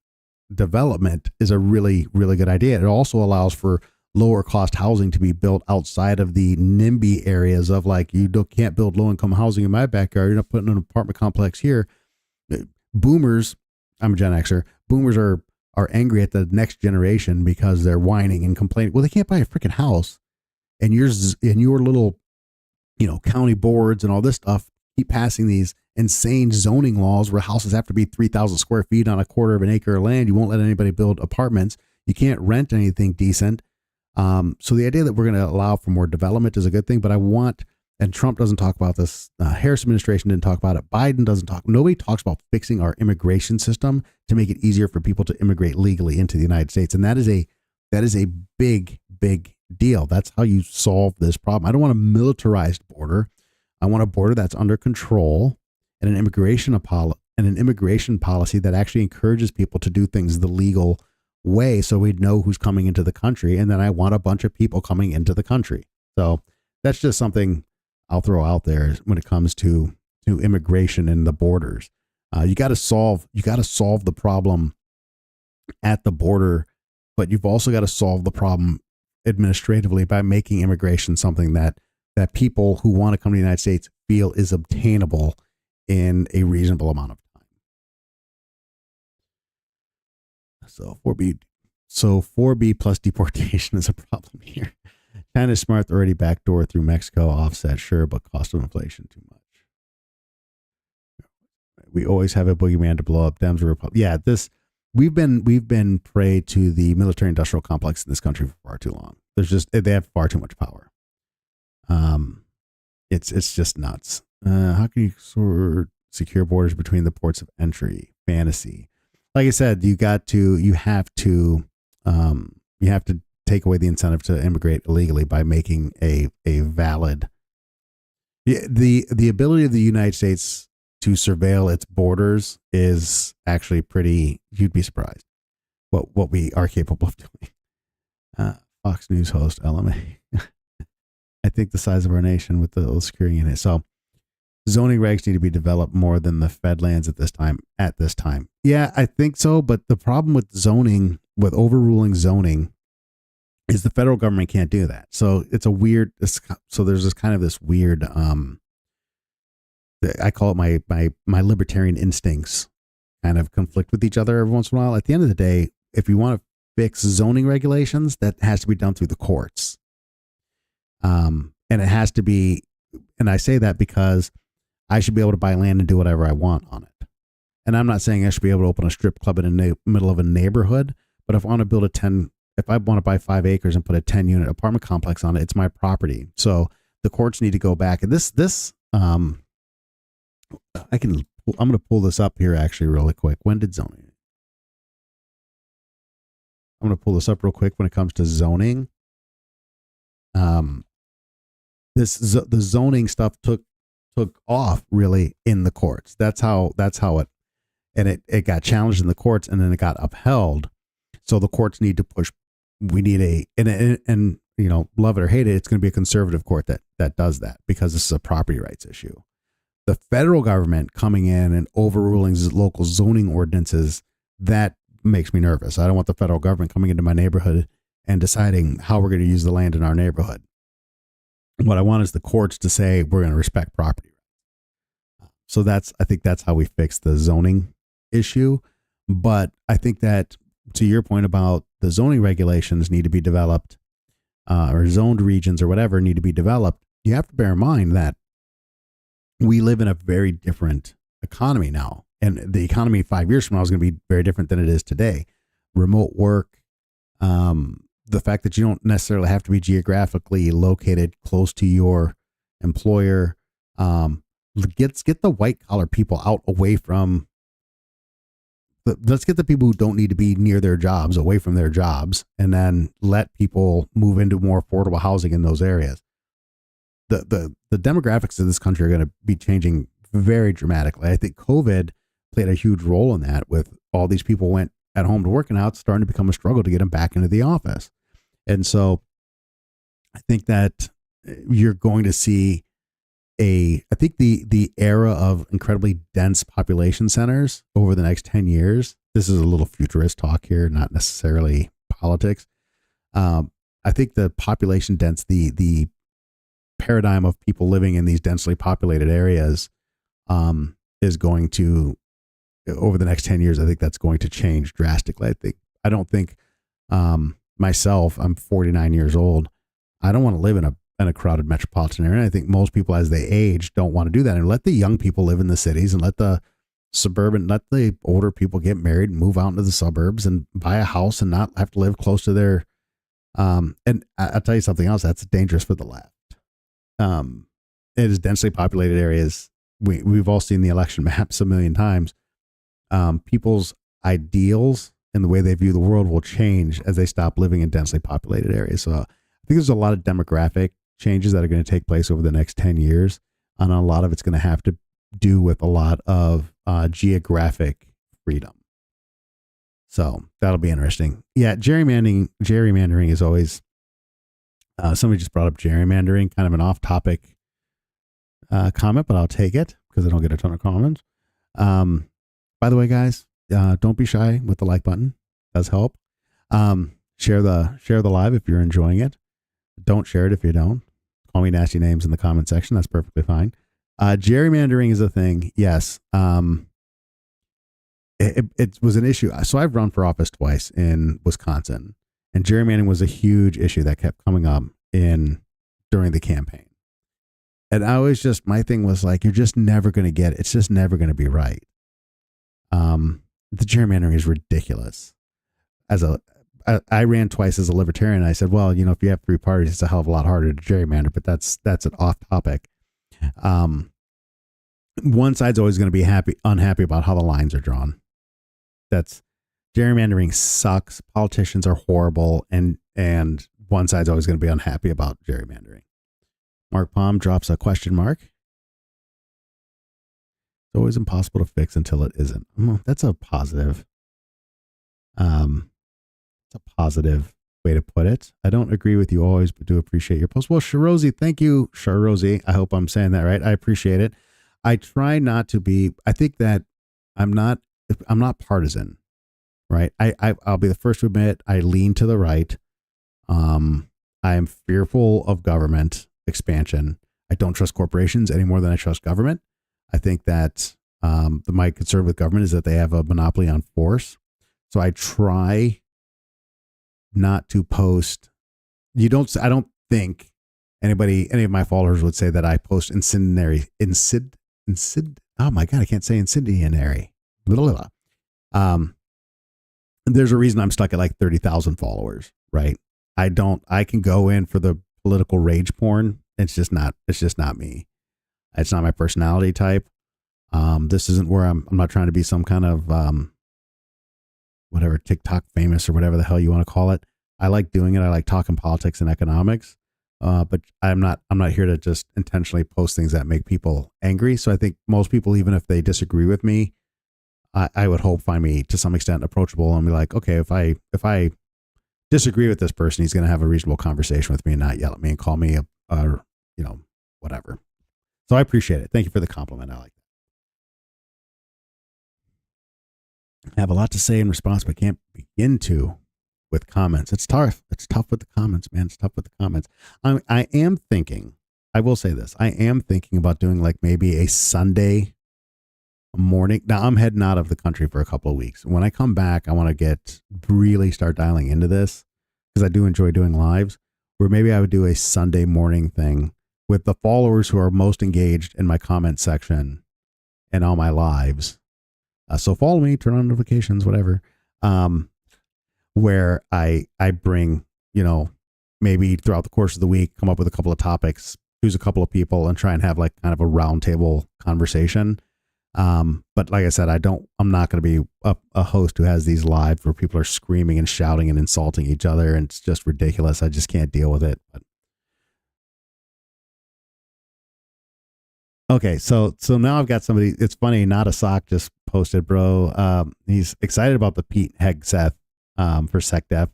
development is a really, really good idea. It also allows for lower cost housing to be built outside of the NIMBY areas of like, can't build low income housing in my backyard. You're not putting an apartment complex here. Boomers, I'm a Gen Xer, boomers are angry at the next generation because they're whining and complaining. Well, they can't buy a freaking house, and your little, county boards and all this stuff keep passing these insane zoning laws where houses have to be 3,000 square feet on a quarter of an acre of land. You won't let anybody build apartments. You can't rent anything decent. So the idea that we're going to allow for more development is a good thing, but and Trump doesn't talk about this. Harris administration didn't talk about it. Biden doesn't talk. Nobody talks about fixing our immigration system to make it easier for people to immigrate legally into the United States. And that is a big, big deal. That's how you solve this problem. I don't want a militarized border. I want a border that's under control and an immigration policy that actually encourages people to do things the legal way, so we'd know who's coming into the country. And then I want a bunch of people coming into the country. So that's just something I'll throw out there when it comes to immigration and the borders. You got to solve the problem at the border, but you've also got to solve the problem administratively by making immigration something that people who want to come to the United States feel is obtainable in a reasonable amount of time. So 4B plus deportation is a problem here. China's smart, already backdoor through Mexico, offset, sure, but cost of inflation too much. We always have a boogeyman to blow up. Dems or Republicans. Yeah, we've been prey to the military industrial complex in this country for far too long. They have far too much power. It's just nuts. How can you secure borders between the ports of entry? Fantasy. Like I said, you have to take away the incentive to immigrate illegally by making a valid, the ability of the United States to surveil its borders is actually pretty, you'd be surprised what we are capable of doing. Fox News host LMA. I think the size of our nation with the security in it. So zoning regs need to be developed more than the Fed lands at this time. Yeah, I think so. But the problem with overruling zoning is the federal government can't do that. So there's this weird, I call it my libertarian instincts kind of conflict with each other every once in a while. At the end of the day, if you want to fix zoning regulations, that has to be done through the courts. And it has to be, and I say that because I should be able to buy land and do whatever I want on it. And I'm not saying I should be able to open a strip club in the middle of a neighborhood, but if I want to buy 5 acres and put a 10-unit apartment complex on it, it's my property. So the courts need to go back. And I'm going to pull this up here actually really quick. When did zoning? I'm going to pull this up real quick when it comes to zoning. The zoning stuff took off really in the courts. That's how it got challenged in the courts, and then it got upheld. So the courts need to push. We need and you know, love it or hate it, it's going to be a conservative court that does that, because this is a property rights issue. The federal government coming in and overruling local zoning ordinances, that makes me nervous. I don't want the federal government coming into my neighborhood and deciding how we're going to use the land in our neighborhood. What I want is the courts to say we're going to respect property rights. So I think that's how we fix the zoning issue. But I think that, to your point about the zoning regulations need to be developed, or zoned regions or whatever need to be developed, you have to bear in mind that we live in a very different economy now. And the economy 5 years from now is going to be very different than it is today. Remote work, the fact that you don't necessarily have to be geographically located close to your employer, get the white collar people out away from. Let's get the people who don't need to be near their jobs away from their jobs, and then let people move into more affordable housing in those areas. The demographics of this country are going to be changing very dramatically. I think COVID played a huge role in that, with all these people went at home to work, and now it's starting to become a struggle to get them back into the office. And so I think that you're going to see I think the era of incredibly dense population centers over the next 10 years, this is a little futurist talk here, not necessarily politics. I think the population the paradigm of people living in these densely populated areas is going to, over the next 10 years, I think that's going to change drastically. I don't think myself, I'm 49 years old. I don't want to live in a crowded metropolitan area. I think most people, as they age, don't want to do that, and let the young people live in the cities, and let the older people get married and move out into the suburbs and buy a house and not have to live close to their, and I'll tell you something else that's dangerous for the left. It is densely populated areas. We've all seen the election maps a million times. People's ideals and the way they view the world will change as they stop living in densely populated areas. So I think there's a lot of demographic changes that are going to take place over the next 10 years. And a lot of it's going to have to do with a lot of geographic freedom. So that'll be interesting. Yeah, gerrymandering is always, somebody just brought up gerrymandering, kind of an off-topic comment, but I'll take it because I don't get a ton of comments. By the way, guys, don't be shy with the like button. It does help. Share the live if you're enjoying it. Don't share it if you don't. Call me nasty names in the comment section. That's perfectly fine. Gerrymandering is a thing. Yes. It was an issue. So I've run for office twice in Wisconsin, and gerrymandering was a huge issue that kept coming up during the campaign. And my thing was like, you're just never going to get it. It's just never going to be right. The gerrymandering is ridiculous. I ran twice as a libertarian. I said, well, if you have three parties, it's a hell of a lot harder to gerrymander, but that's an off topic. One side's always going to be unhappy about how the lines are drawn. Gerrymandering sucks. Politicians are horrible. And one side's always going to be unhappy about gerrymandering. Mark Palm drops a question mark. It's always impossible to fix until it isn't. That's a positive. It's a positive way to put it. I don't agree with you always, but do appreciate your post. Well, Sharozi, thank you, Sharozi. I hope I'm saying that right. I appreciate it. I try not to be. I think that I'm not partisan, right? I'll be the first to admit I lean to the right. I am fearful of government expansion. I don't trust corporations any more than I trust government. I think that my concern with government is that they have a monopoly on force. So I try not to post. I don't think any of my followers would say that I post incendiary. Oh my God, I can't say incendiary. There's a reason I'm stuck at like 30,000 followers, right? I can go in for the political rage porn. It's just not me. It's not my personality type. This isn't where I'm not trying to be some kind of, whatever, TikTok famous or whatever the hell you want to call it. I like doing it. I like talking politics and economics. But I'm not here to just intentionally post things that make people angry. So I think most people, even if they disagree with me, I would hope find me to some extent approachable and be like, okay, if I disagree with this person, he's going to have a reasonable conversation with me and not yell at me and call me a whatever. So I appreciate it. Thank you for the compliment. I like that. I have a lot to say in response, but can't begin to with comments. It's tough. It's tough with the comments, man. It's tough with the comments. I am thinking, I will say this. I am thinking about doing like maybe a Sunday morning. Now I'm heading out of the country for a couple of weeks. When I come back, I want to really start dialing into this because I do enjoy doing lives, where maybe I would do a Sunday morning thing with the followers who are most engaged in my comment section and all my lives. So follow me, turn on notifications, whatever. Where I bring, maybe throughout the course of the week, come up with a couple of topics, choose a couple of people and try and have like kind of a roundtable conversation. But like I said, I'm not going to be a host who has these lives where people are screaming and shouting and insulting each other. And it's just ridiculous. I just can't deal with it. But okay. So now I've got somebody, it's funny. Not a sock just posted, bro. He's excited about the Pete Hegseth, for SecDef.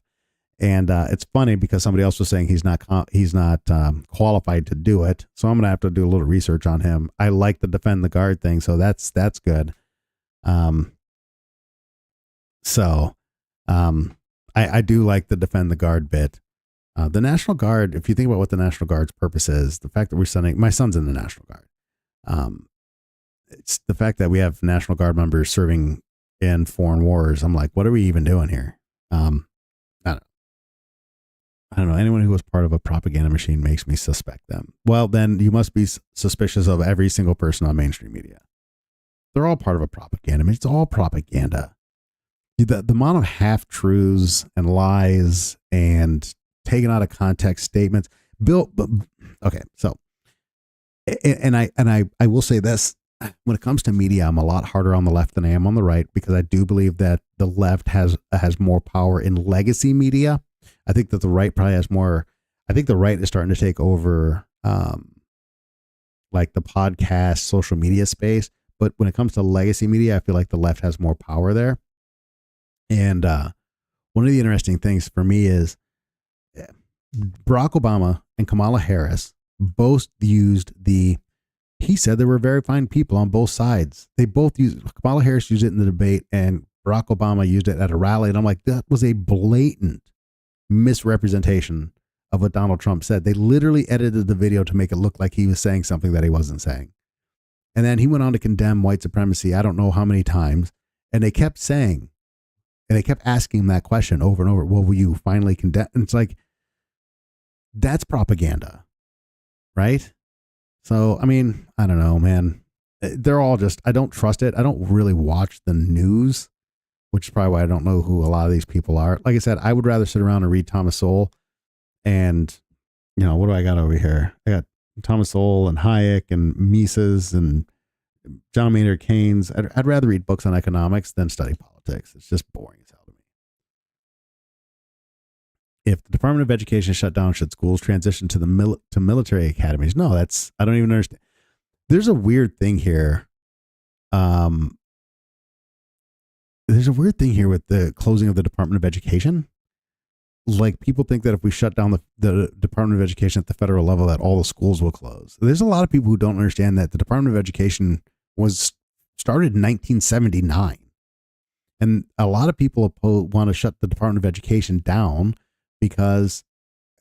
And, it's funny because somebody else was saying he's not qualified to do it. So I'm going to have to do a little research on him. I like the defend the guard thing. So that's good. I do like the defend the guard bit. The National Guard, if you think about what the National Guard's purpose is, the fact that we're sending, my son's in the National Guard. It's the fact that we have National Guard members serving in foreign wars. I'm like, what are we even doing here? I don't know. Anyone who was part of a propaganda machine makes me suspect them. Well, then you must be suspicious of every single person on mainstream media. They're all part of a propaganda. I mean, it's all propaganda. The amount of half-truths and lies and taken out of context statements. Okay, so, and I will say this. When it comes to media, I'm a lot harder on the left than I am on the right, because I do believe that the left has more power in legacy media. I think that the right probably has more. I think the right is starting to take over, like the podcast, social media space. But when it comes to legacy media, I feel like the left has more power there. And one of the interesting things for me is Barack Obama and Kamala Harris both used he said there were very fine people on both sides. They both Kamala Harris used it in the debate and Barack Obama used it at a rally. And I'm like, that was a blatant misrepresentation of what Donald Trump said. They literally edited the video to make it look like he was saying something that he wasn't saying. And then he went on to condemn white supremacy, I don't know how many times. And they kept saying, and they kept asking him that question over and over. Well, will you finally condemn? And it's like, that's propaganda, right? So, I mean, I don't know, man. They're all just, I don't trust it. I don't really watch the news, which is probably why I don't know who a lot of these people are. Like I said, I would rather sit around and read Thomas Sowell and, what do I got over here? I got Thomas Sowell and Hayek and Mises and John Maynard Keynes. I'd rather read books on economics than study politics. It's just boring as hell to me. If the Department of Education shut down, should schools transition to to military academies? No, I don't even understand. There's a weird thing here. There's a weird thing here with the closing of the Department of Education. Like, people think that if we shut down the Department of Education at the federal level, that all the schools will close. There's a lot of people who don't understand that the Department of Education was started in 1979. And a lot of people want to shut the Department of Education down because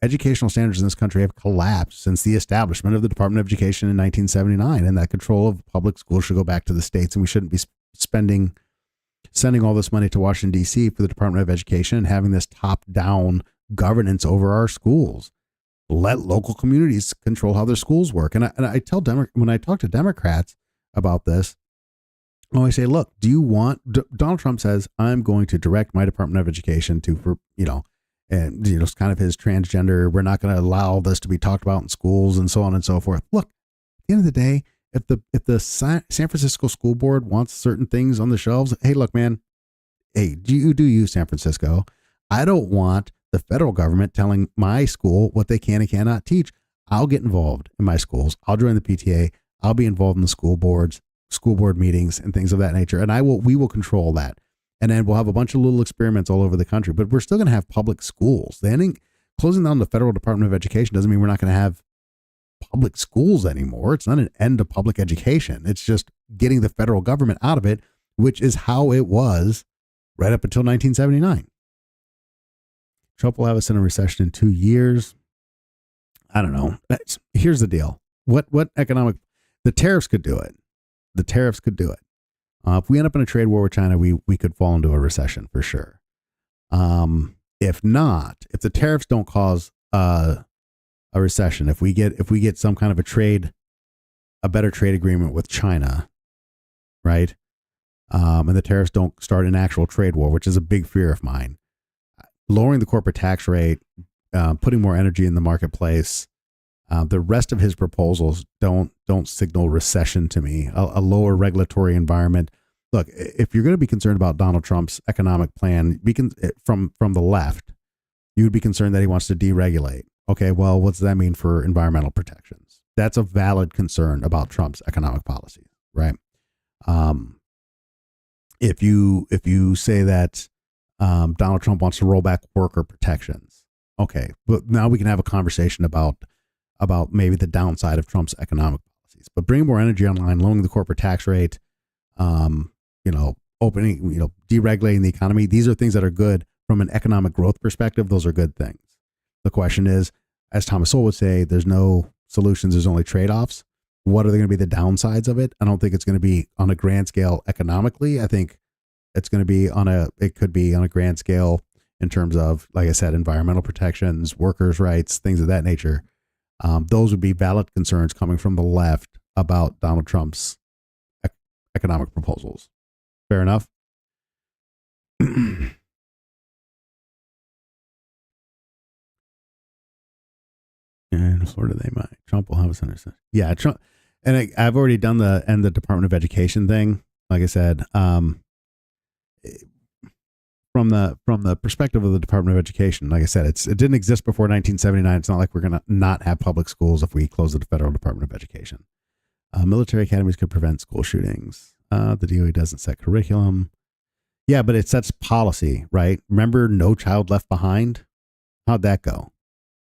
educational standards in this country have collapsed since the establishment of the Department of Education in 1979. And that control of public schools should go back to the states, and we shouldn't be sending all this money to Washington, D.C. for the Department of Education and having this top-down governance over our schools. Let local communities control how their schools work. And I tell when I talk to Democrats about this, I always say, look, do you want, Donald Trump says, I'm going to direct my Department of Education and it's kind of his transgender, we're not going to allow this to be talked about in schools and so on and so forth. Look, at the end of the day, if the San Francisco School Board wants certain things on the shelves, hey, look, man, hey, do San Francisco. I don't want the federal government telling my school what they can and cannot teach. I'll get involved in my schools. I'll join the PTA. I'll be involved in the school boards. school board meetings and things of that nature. And we will control that. And then we'll have a bunch of little experiments all over the country, but we're still going to have public schools. Closing down the federal Department of Education doesn't mean we're not going to have public schools anymore. It's not an end to public education. It's just getting the federal government out of it, which is how it was right up until 1979. Trump will have us in a recession in 2 years. I don't know. Here's the deal. What economic, the tariffs could do it. The tariffs could do it. If we end up in a trade war with China, we could fall into a recession for sure. If not, if the tariffs don't cause a recession, if we get some kind of a better trade agreement with China, right? And the tariffs don't start an actual trade war, which is a big fear of mine. Lowering the corporate tax rate, putting more energy in the marketplace. The rest of his proposals don't signal recession to me. A lower regulatory environment. Look, if you're going to be concerned about Donald Trump's economic plan, from the left, you would be concerned that he wants to deregulate. Okay, well, what does that mean for environmental protections? That's a valid concern about Trump's economic policy, right? If you say that Donald Trump wants to roll back worker protections, okay, but now we can have a conversation about maybe the downside of Trump's economic policies. But bringing more energy online, lowering the corporate tax rate, deregulating the economy. These are things that are good from an economic growth perspective. Those are good things. The question is, as Thomas Sowell would say, there's no solutions. There's only trade-offs. What are going to be the downsides of it? I don't think it's going to be on a grand scale economically. I think it's going to be it could be on a grand scale in terms of, like I said, environmental protections, workers' rights, things of that nature. Those would be valid concerns coming from the left about Donald Trump's economic proposals. Fair enough. In Florida, they might. Trump will have us under. Yeah, Trump. And I've already done the Department of Education thing. Like I said, from the perspective of the Department of Education, like I said, it didn't exist before 1979. It's not like we're going to not have public schools if we close the federal Department of Education. Military academies could prevent school shootings. The DOE doesn't set curriculum. Yeah, but it sets policy, right? Remember No Child Left Behind? How'd that go?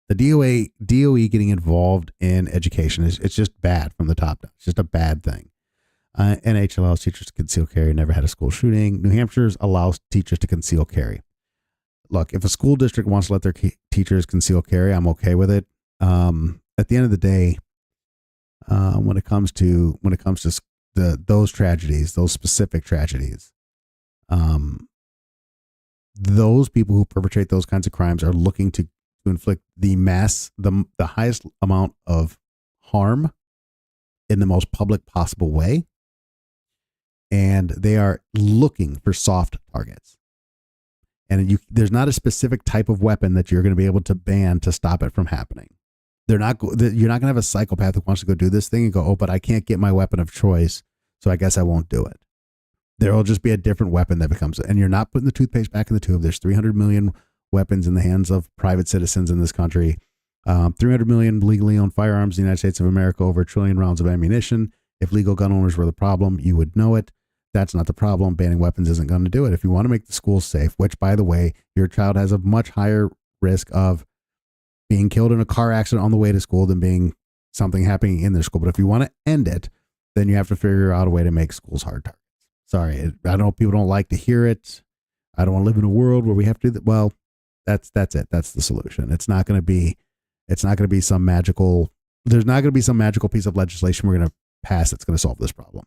The DOE getting involved in education it's just bad from the top down. It's just a bad thing. NH allows teachers to conceal carry. Never had a school shooting. New Hampshire's allows teachers to conceal carry. Look, if a school district wants to let their teachers conceal carry, I'm okay with it. At the end of the day, when it comes to those tragedies, those specific tragedies, those people who perpetrate those kinds of crimes are looking to inflict the highest amount of harm in the most public possible way. And they are looking for soft targets. And there's not a specific type of weapon that you're going to be able to ban to stop it from happening. You're not going to have a psychopath who wants to go do this thing and go, oh, but I can't get my weapon of choice, so I guess I won't do it. There will just be a different weapon that becomes, and you're not putting the toothpaste back in the tube. There's 300 million weapons in the hands of private citizens in this country. 300 million legally owned firearms in the United States of America, over 1 trillion rounds of ammunition. If legal gun owners were the problem, you would know it. That's not the problem. Banning weapons isn't going to do it. If you want to make the schools safe, which, by the way, your child has a much higher risk of being killed in a car accident on the way to school than being something happening in their school. But if you want to end it, then you have to figure out a way to make schools hard targets. Sorry, I know people don't like to hear it. I don't want to live in a world where we have to do that. Well, that's it. That's the solution. It's not going to be some magical. There's not going to be some magical piece of legislation we're going to pass that's going to solve this problem.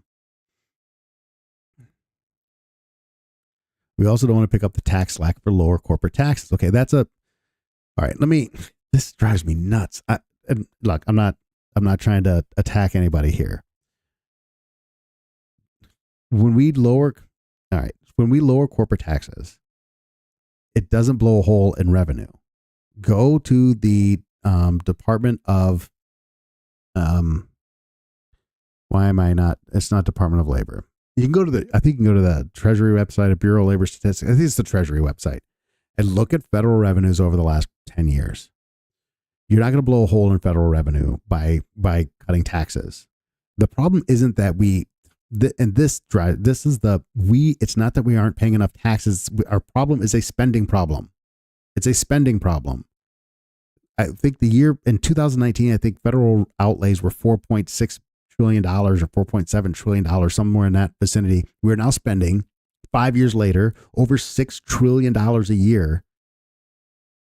We also don't want to pick up the tax slack for lower corporate taxes. Okay, all right. This drives me nuts. Look, I'm not trying to attack anybody here. When we lower corporate taxes, it doesn't blow a hole in revenue. Go to the Department of it's not Department of Labor. I think you can go to the Treasury website, of Bureau of Labor Statistics. I think it's the Treasury website, and look at federal revenues over the last 10 years. You're not going to blow a hole in federal revenue by cutting taxes. The problem isn't that And this is it's not that we aren't paying enough taxes. Our problem is a spending problem. It's a spending problem. I think the year in 2019, I think federal outlays were $4.6 trillion or $4.7 trillion, somewhere in that vicinity. We're now spending 5 years later over $6 trillion a year.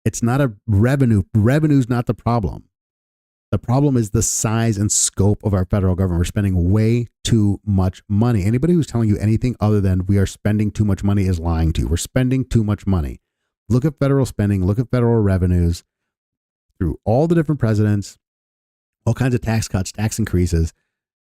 It's not a revenue. Revenue's not the problem. The problem is the size and scope of our federal government. We're spending way too much money. Anybody who's telling you anything other than we are spending too much money is lying to you. We're spending too much money. Look at federal spending, look at federal revenues through all the different presidents, all kinds of tax cuts, tax increases.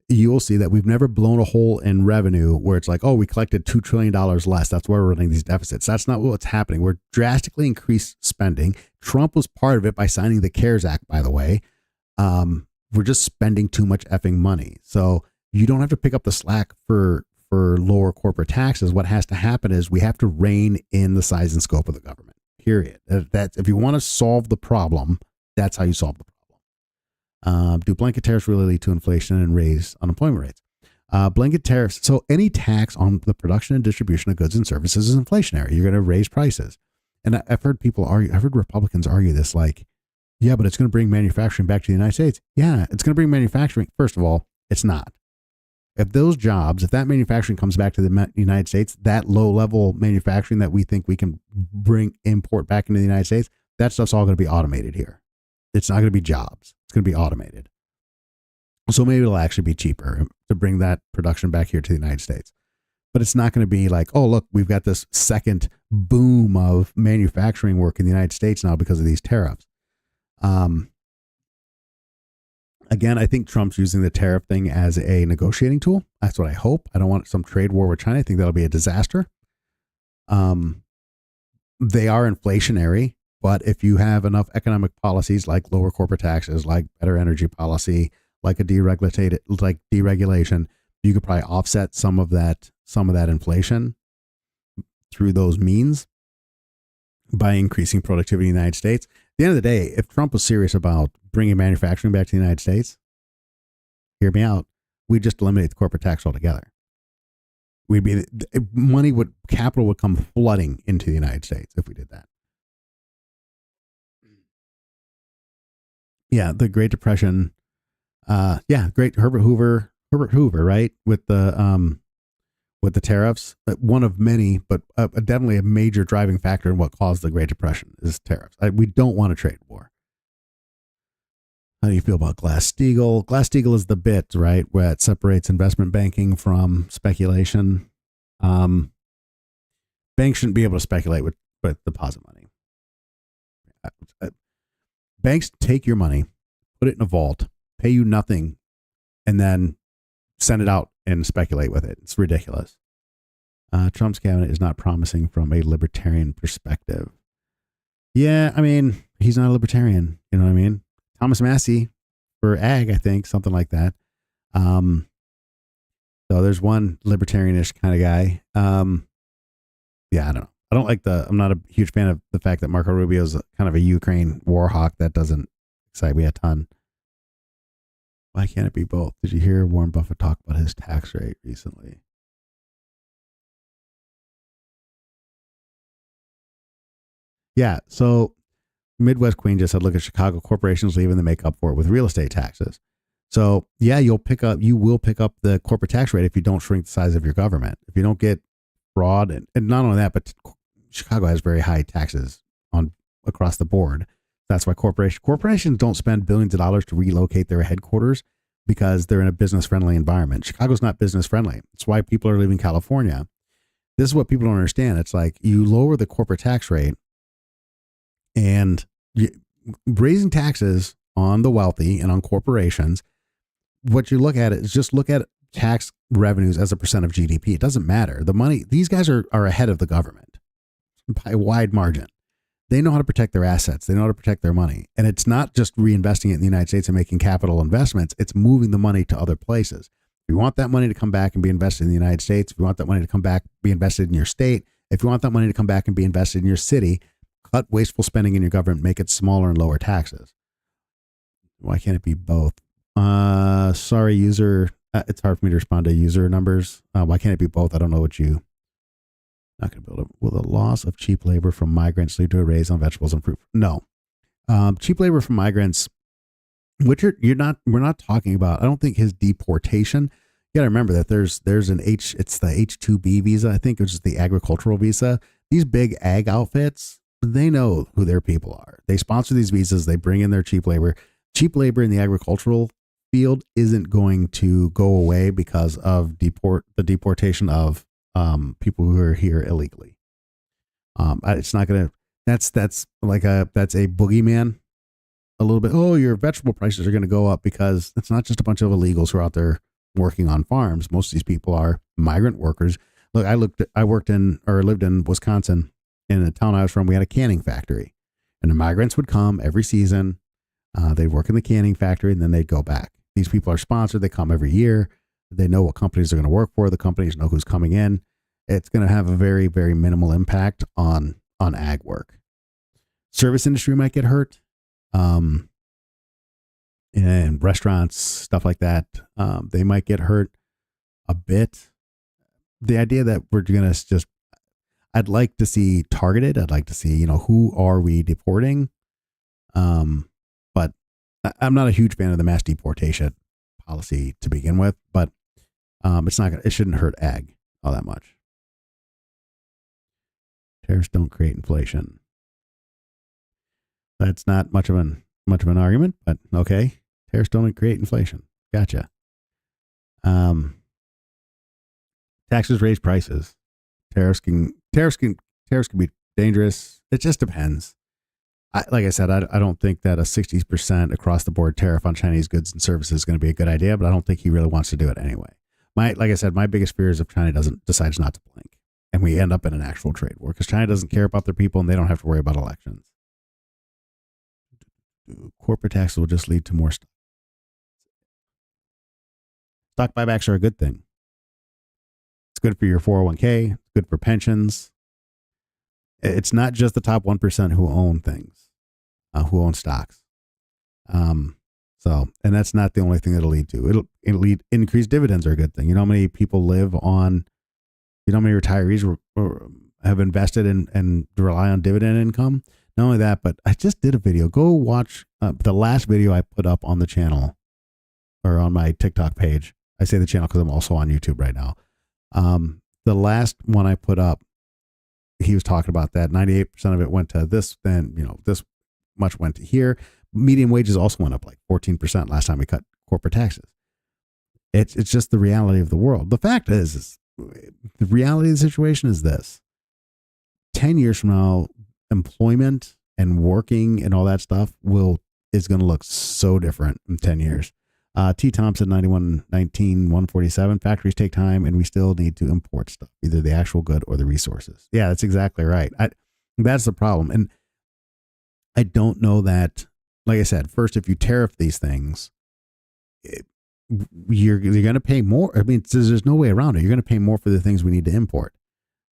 You will see that we've never blown a hole in revenue where it's like, oh, we collected $2 trillion less. That's why we're running these deficits. That's not what's happening. We're drastically increased spending. Trump was part of it by signing the CARES Act, by the way. We're just spending too much effing money. So you don't have to pick up the slack for lower corporate taxes. What has to happen is we have to rein in the size and scope of the government, period. That's, if you want to solve the problem, that's how you solve the problem. Do blanket tariffs really lead to inflation and raise unemployment rates? Blanket tariffs. So any tax on the production and distribution of goods and services is inflationary. You're going to raise prices. And I've heard Republicans argue this, like, yeah, but it's going to bring manufacturing back to the United States. Yeah, it's going to bring manufacturing. First of all, it's not. If that manufacturing comes back to the United States, that low level manufacturing that we think we can import back into the United States, that stuff's all going to be automated here. It's not going to be jobs. It's going to be automated. So maybe it'll actually be cheaper to bring that production back here to the United States. But it's not going to be like, oh, look, we've got this second boom of manufacturing work in the United States now because of these tariffs. Again, I think Trump's using the tariff thing as a negotiating tool. That's what I hope. I don't want some trade war with China. I think that'll be a disaster. They are inflationary, but if you have enough economic policies like lower corporate taxes, like better energy policy, like deregulation, you could probably offset some of that inflation through those means by increasing productivity in the United States. At the end of the day, if Trump was serious about bringing manufacturing back to the United States, hear me out, we'd just eliminate the corporate tax altogether. Capital would come flooding into the United States if we did that. Yeah, the Great Depression. Great Herbert Hoover, right? With the tariffs, one of many, but definitely a major driving factor in what caused the Great Depression is tariffs. We don't want a trade war. How do you feel about Glass-Steagall? Glass-Steagall is the bit, right, where it separates investment banking from speculation. Banks shouldn't be able to speculate with deposit money. Banks take your money, put it in a vault, pay you nothing, and then send it out and speculate with it. It's ridiculous. Trump's cabinet is not promising from a libertarian perspective. Yeah, I mean, he's not a libertarian. You know what I mean? Thomas Massey for ag, I think, something like that. So there's one libertarianish kind of guy. Yeah, I don't know. I'm not a huge fan of the fact that Marco Rubio is kind of a Ukraine war hawk. That doesn't excite me a ton. Why can't it be both? Did you hear Warren Buffett talk about his tax rate recently? Yeah, so Midwest Queen just said, look at Chicago corporations leaving to make up for it with real estate taxes. So yeah, you will pick up the corporate tax rate if you don't shrink the size of your government. If you don't get fraud, and not only that, but Chicago has very high taxes across the board. That's why corporations don't spend billions of dollars to relocate their headquarters because they're in a business-friendly environment. Chicago's not business-friendly. It's why people are leaving California. This is what people don't understand. It's like you lower the corporate tax rate, and raising taxes on the wealthy and on corporations, what you look at is just look at tax revenues as a percent of GDP. It doesn't matter. The money, these guys are ahead of the government by a wide margin. They know how to protect their assets. They know how to protect their money. And it's not just reinvesting it in the United States and making capital investments. It's moving the money to other places. If you want that money to come back and be invested in the United States, if you want that money to come back, be invested in your state, if you want that money to come back and be invested in your city, cut wasteful spending in your government, make it smaller and lower taxes. Why can't it be both? Sorry, user It's hard for me to respond to user numbers. Why can't it be both? I don't know what you. Not going to build it. Will the loss of cheap labor from migrants lead to a raise on vegetables and fruit? No. Cheap labor from migrants, which you're not. We're not talking about. I don't think his deportation. You got to remember that there's an H. It's the H-2B visa. I think, which is the agricultural visa. These big ag outfits, they know who their people are. They sponsor these visas. They bring in their cheap labor. Cheap labor in the agricultural field isn't going to go away because of the deportation of people who are here illegally. It's not going to. That's a boogeyman. A little bit. Oh, your vegetable prices are going to go up because it's not just a bunch of illegals who are out there working on farms. Most of these people are migrant workers. Look, I lived in Wisconsin. In the town I was from, we had a canning factory, and the migrants would come every season. They'd work in the canning factory, and then they'd go back. These people are sponsored. They come every year. They know what companies they're going to work for. The companies know who's coming in. It's going to have a very, very minimal impact on ag work. Service industry might get hurt. And restaurants, stuff like that, they might get hurt a bit. The idea that we're going to just, I'd like to see targeted. I'd like to see, who are we deporting? But I'm not a huge fan of the mass deportation policy to begin with, but it shouldn't hurt ag all that much. Tariffs don't create inflation. That's not much of an argument, but okay. Tariffs don't create inflation. Gotcha. Taxes raise prices. Tariffs can be dangerous. It just depends. Like I said, I don't think that a 60% across the board tariff on Chinese goods and services is going to be a good idea, but I don't think he really wants to do it anyway. Like I said, my biggest fear is if China decides not to blink and we end up in an actual trade war because China doesn't care about their people and they don't have to worry about elections. Corporate taxes will just lead to more stock. Stock buybacks are a good thing. It's good for your 401k. It's good for pensions. It's not just the top 1% who own things, who own stocks. And that's not the only thing it'll lead to. It'll lead increased dividends are a good thing. You know how many people live on, how many retirees have invested and rely on dividend income? Not only that, but I just did a video. Go watch the last video I put up on the channel or on my TikTok page. I say the channel because I'm also on YouTube right now. The last one I put up, he was talking about that 98% of it went to this, then, this much went to here. Median wages also went up like 14% last time we cut corporate taxes. It's just the reality of the world. The fact is the reality of the situation is this: 10 years from now, employment and working and all that stuff is going to look so different in 10 years. T. Thompson, 9119 147. Factories take time, and we still need to import stuff, either the actual good or the resources. Yeah, that's exactly right. That's the problem. And I don't know that, like I said, first, if you tariff these things, you're going to pay more. I mean, there's no way around it. You're going to pay more for the things we need to import.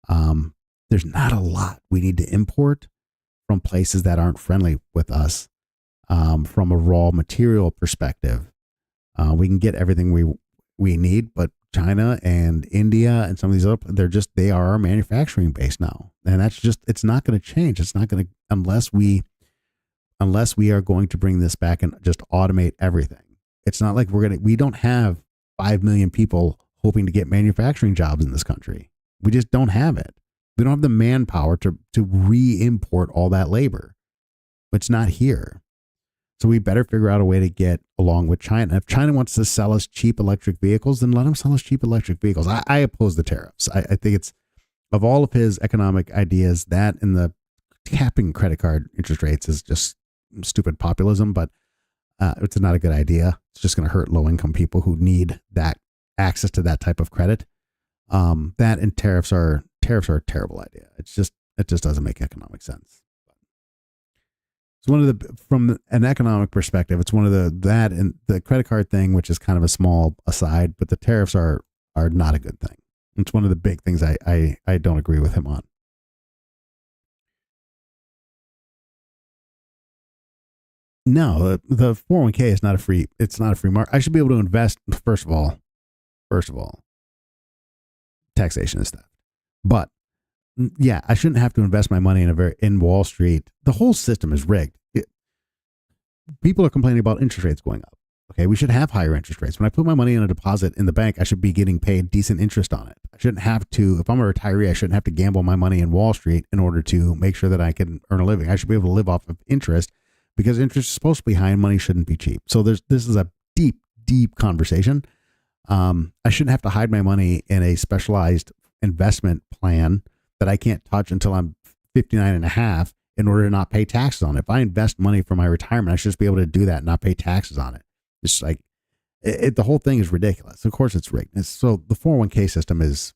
There's not a lot we need to import from places that aren't friendly with us. From a raw material perspective, we can get everything we need, but China and India and some of these other, they are our manufacturing base now. And it's not going to change. It's not going to, unless we are going to bring this back and just automate everything. It's not like we don't have 5 million people hoping to get manufacturing jobs in this country. We just don't have it. We don't have the manpower to re-import all that labor. It's not here. So we better figure out a way to get along with China. If China wants to sell us cheap electric vehicles, then let them sell us cheap electric vehicles. I oppose the tariffs. I think it's, of all of his economic ideas, that and the capping credit card interest rates is just stupid populism, but it's not a good idea. It's just going to hurt low income people who need that access to that type of credit. That and tariffs are a terrible idea. It just doesn't make economic sense. It's one of from an economic perspective, it's one of that and the credit card thing, which is kind of a small aside, but the tariffs are not a good thing. It's one of the big things I don't agree with him on. No, the 401k is not a free market. I should be able to invest, first of all, First of all, taxation is theft. But yeah, I shouldn't have to invest my money in Wall Street. The whole system is rigged. People are complaining about interest rates going up. Okay, we should have higher interest rates. When I put my money in a deposit in the bank, I should be getting paid decent interest on it. I shouldn't have to, if I'm a retiree, I shouldn't have to gamble my money in Wall Street in order to make sure that I can earn a living. I should be able to live off of interest because interest is supposed to be high and money shouldn't be cheap. So this is a deep, deep conversation. I shouldn't have to hide my money in a specialized investment plan that I can't touch until I'm 59 and a half in order to not pay taxes on it. If I invest money for my retirement, I should just be able to do that and not pay taxes on it. It's like the whole thing is ridiculous. Of course it's rigged. So the 401k system is,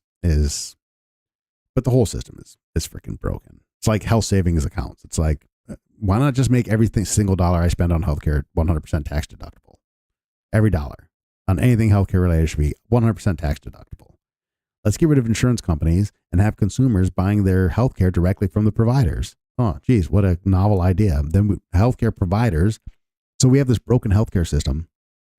but the whole system is freaking broken. It's like health savings accounts. It's like, why not just make everything single dollar I spend on healthcare 100% tax deductible? Every dollar on anything healthcare related should be 100% tax deductible. Let's get rid of insurance companies and have consumers buying their healthcare directly from the providers. Oh, geez, what a novel idea. Then healthcare providers. So we have this broken healthcare system.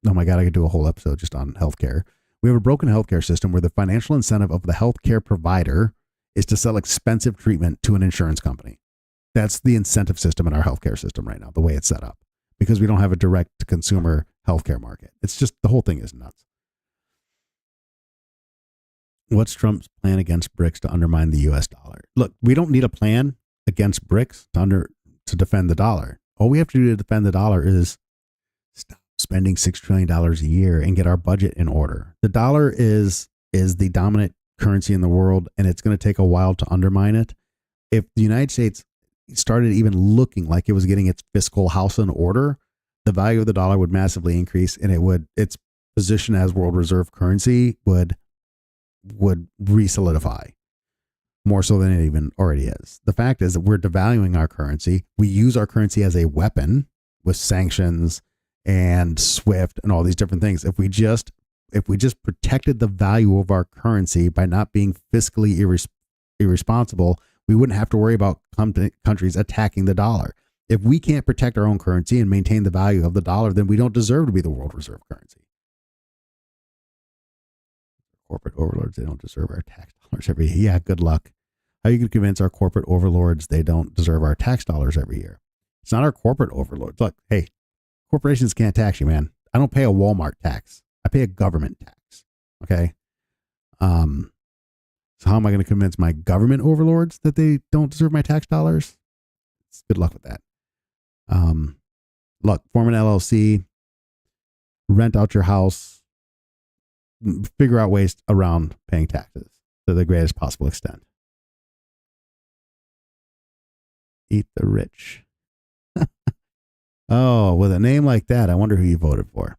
Oh my God, I could do a whole episode just on healthcare. We have a broken healthcare system where the financial incentive of the healthcare provider is to sell expensive treatment to an insurance company. That's the incentive system in our healthcare system right now, the way it's set up, because we don't have a direct to consumer healthcare market. It's just, the whole thing is nuts. What's Trump's plan against BRICS to undermine the US dollar? Look, we don't need a plan against BRICS to defend the dollar. All we have to do to defend the dollar is stop spending $6 trillion a year and get our budget in order. The dollar is the dominant currency in the world, and it's going to take a while to undermine it. If the United States started even looking like it was getting its fiscal house in order, the value of the dollar would massively increase, and its position as world reserve currency would re-solidify more so than it even already is. The fact is that we're devaluing our currency. We use our currency as a weapon with sanctions and SWIFT and all these different things. If we just protected the value of our currency by not being fiscally irresponsible, we wouldn't have to worry about countries attacking the dollar. If we can't protect our own currency and maintain the value of the dollar, then we don't deserve to be the world reserve currency. Corporate overlords, they don't deserve our tax dollars every year. Yeah, good luck. How are you going to convince our corporate overlords they don't deserve our tax dollars every year? It's not our corporate overlords. Look, hey, corporations can't tax you, man. I don't pay a Walmart tax. I pay a government tax. Okay. So how am I going to convince my government overlords that they don't deserve my tax dollars? Good luck with that. Look, form an LLC, rent out your house, figure out ways around paying taxes to the greatest possible extent. Eat the rich. Oh, with a name like that, I wonder who you voted for.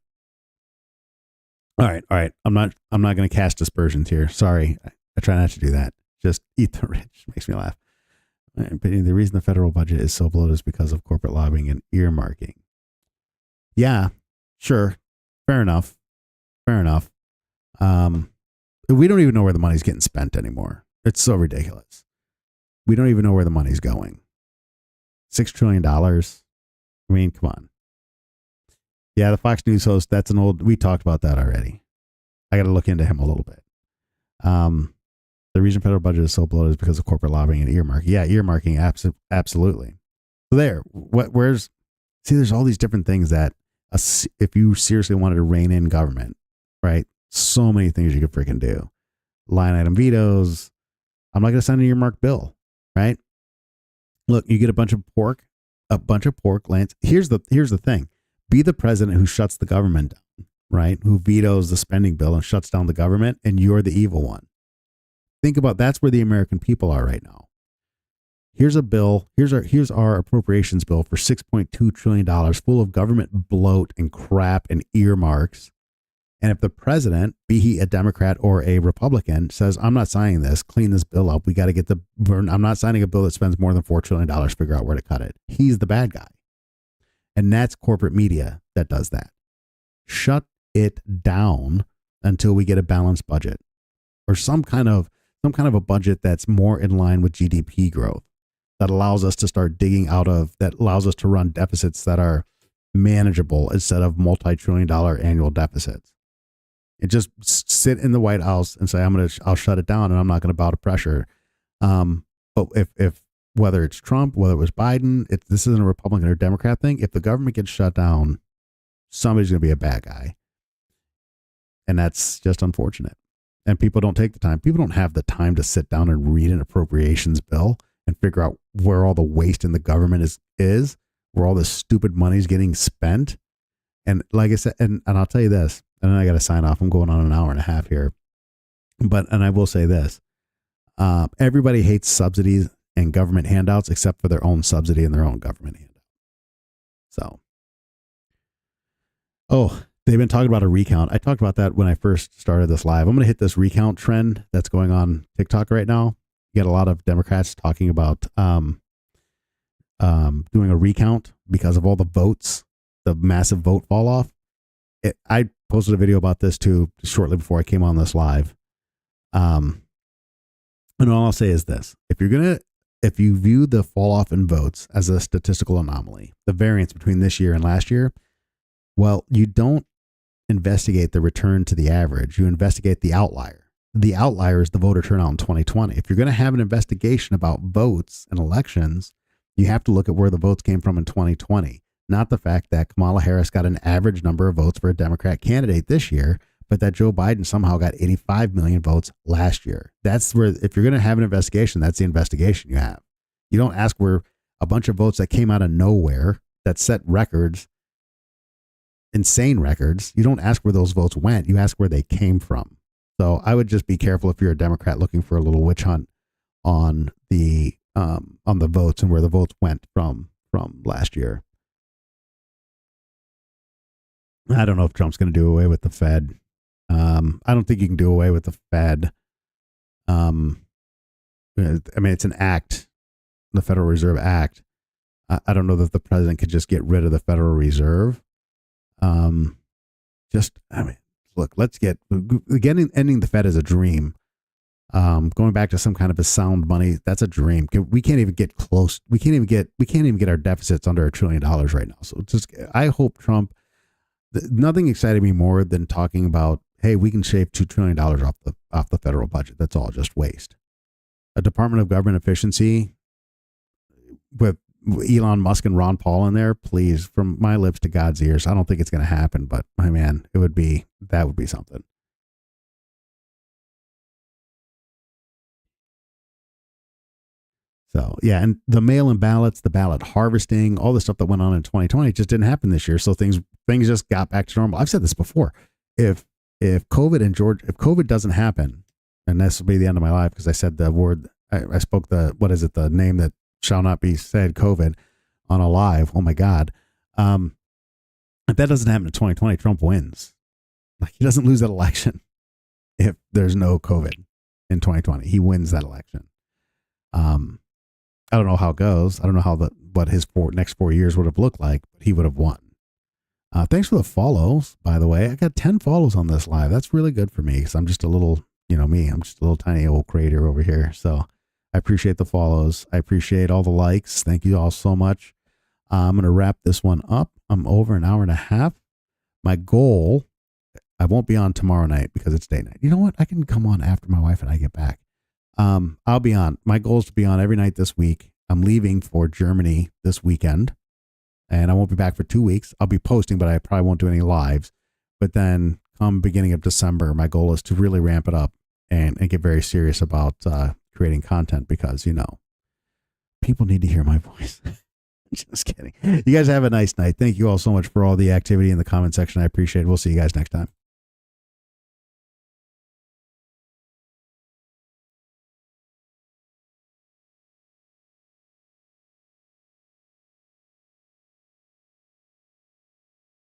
All right. I'm not going to cast aspersions here. Sorry. I try not to do that. Just eat the rich. Makes me laugh. But the reason the federal budget is so bloated is because of corporate lobbying and earmarking. Yeah, sure. Fair enough. We don't even know where the money's getting spent anymore. It's so ridiculous. We don't even know where the money's going. $6 trillion. I mean, come on. Yeah, the Fox News host, we talked about that already. I got to look into him a little bit. The reason federal budget is so bloated is because of corporate lobbying and earmarking. Yeah, earmarking, absolutely. So there's all these different things that if you seriously wanted to rein in government, right? So many things you could freaking do. Line item vetoes. I'm not going to sign an earmarked bill, right? Look, you get a bunch of pork lands. Here's the thing. Be the president who shuts the government down, right? Who vetoes the spending bill and shuts down the government, and you're the evil one. Think about that's where the American people are right now. Here's a bill. Here's our appropriations bill for $6.2 trillion full of government bloat and crap and earmarks. And if the president, be he a Democrat or a Republican, says, I'm not signing this, clean this bill up, we got to get I'm not signing a bill that spends more than $4 trillion, figure out where to cut it. He's the bad guy. And that's corporate media that does that. Shut it down until we get a balanced budget or some kind of a budget that's more in line with GDP growth that allows us to start that allows us to run deficits that are manageable instead of multi-trillion-dollar annual deficits. and just sit in the White House and say, I'll shut it down and I'm not going to bow to pressure. But if whether it's Trump, whether it was Biden, this isn't a Republican or Democrat thing. If the government gets shut down, somebody's going to be a bad guy. And that's just unfortunate. And people don't take the time. People don't have the time to sit down and read an appropriations bill and figure out where all the waste in the government is, where all this stupid money is getting spent. And like I said, and I'll tell you this, and then I got to sign off. I'm going on an hour and a half here. And I will say this. Everybody hates subsidies and government handouts except for their own subsidy and their own government handout. So, they've been talking about a recount. I talked about that when I first started this live. I'm going to hit this recount trend that's going on TikTok right now. You get a lot of Democrats talking about doing a recount because of all the votes, the massive vote fall off. I posted a video about this too shortly before I came on this live. And all I'll say is this: if you view the fall off in votes as a statistical anomaly, the variance between this year and last year, well, you don't investigate the return to the average. You investigate the outlier. The outlier is the voter turnout in 2020. If you're going to have an investigation about votes and elections, you have to look at where the votes came from in 2020, not the fact that Kamala Harris got an average number of votes for a Democrat candidate this year, but that Joe Biden somehow got 85 million votes last year. That's where, if you're going to have an investigation, that's the investigation you have. You don't ask where a bunch of votes that came out of nowhere that set records, insane records. You don't ask where those votes went. You ask where they came from. So I would just be careful if you're a Democrat looking for a little witch hunt on the votes and where the votes went from last year. I don't know if Trump's going to do away with the Fed. I don't think you can do away with the Fed. I mean, it's an act, the Federal Reserve Act. I don't know that the president could just get rid of the Federal Reserve. Look, ending the Fed is a dream. Going back to some kind of a sound money, that's a dream. We can't even get close. We can't even get our deficits under $1 trillion right now. So I hope Trump. Nothing excited me more than talking about, hey, we can shave $2 trillion off the federal budget. That's all just waste. A Department of Government Efficiency with Elon Musk and Ron Paul in there, please, from my lips to God's ears. I don't think it's going to happen, but my man, that would be something. So yeah, and the mail-in ballots, the ballot harvesting, all the stuff that went on in 2020 just didn't happen this year. So things just got back to normal. I've said this before. If COVID doesn't happen, and this will be the end of my life because I said the word, I spoke the name that shall not be said, COVID, on a live. Oh my God. If that doesn't happen in 2020, Trump wins. Like, he doesn't lose that election if there's no COVID in 2020. He wins that election. I don't know how it goes. I don't know what his next 4 years would have looked like, but he would have won. Thanks for the follows, by the way. I got 10 follows on this live. That's really good for me because I'm just a little, I'm just a little tiny old creator over here. So I appreciate the follows. I appreciate all the likes. Thank you all so much. I'm going to wrap this one up. I'm over an hour and a half. My goal, I won't be on tomorrow night because it's date night. You know what? I can come on after my wife and I get back. I'll be on. My goal is to be on every night this week. I'm leaving for Germany this weekend and I won't be back for 2 weeks. I'll be posting, but I probably won't do any lives. But then come beginning of December, my goal is to really ramp it up and get very serious about creating content because, people need to hear my voice. Just kidding. You guys have a nice night. Thank you all so much for all the activity in the comment section. I appreciate it. We'll see you guys next time.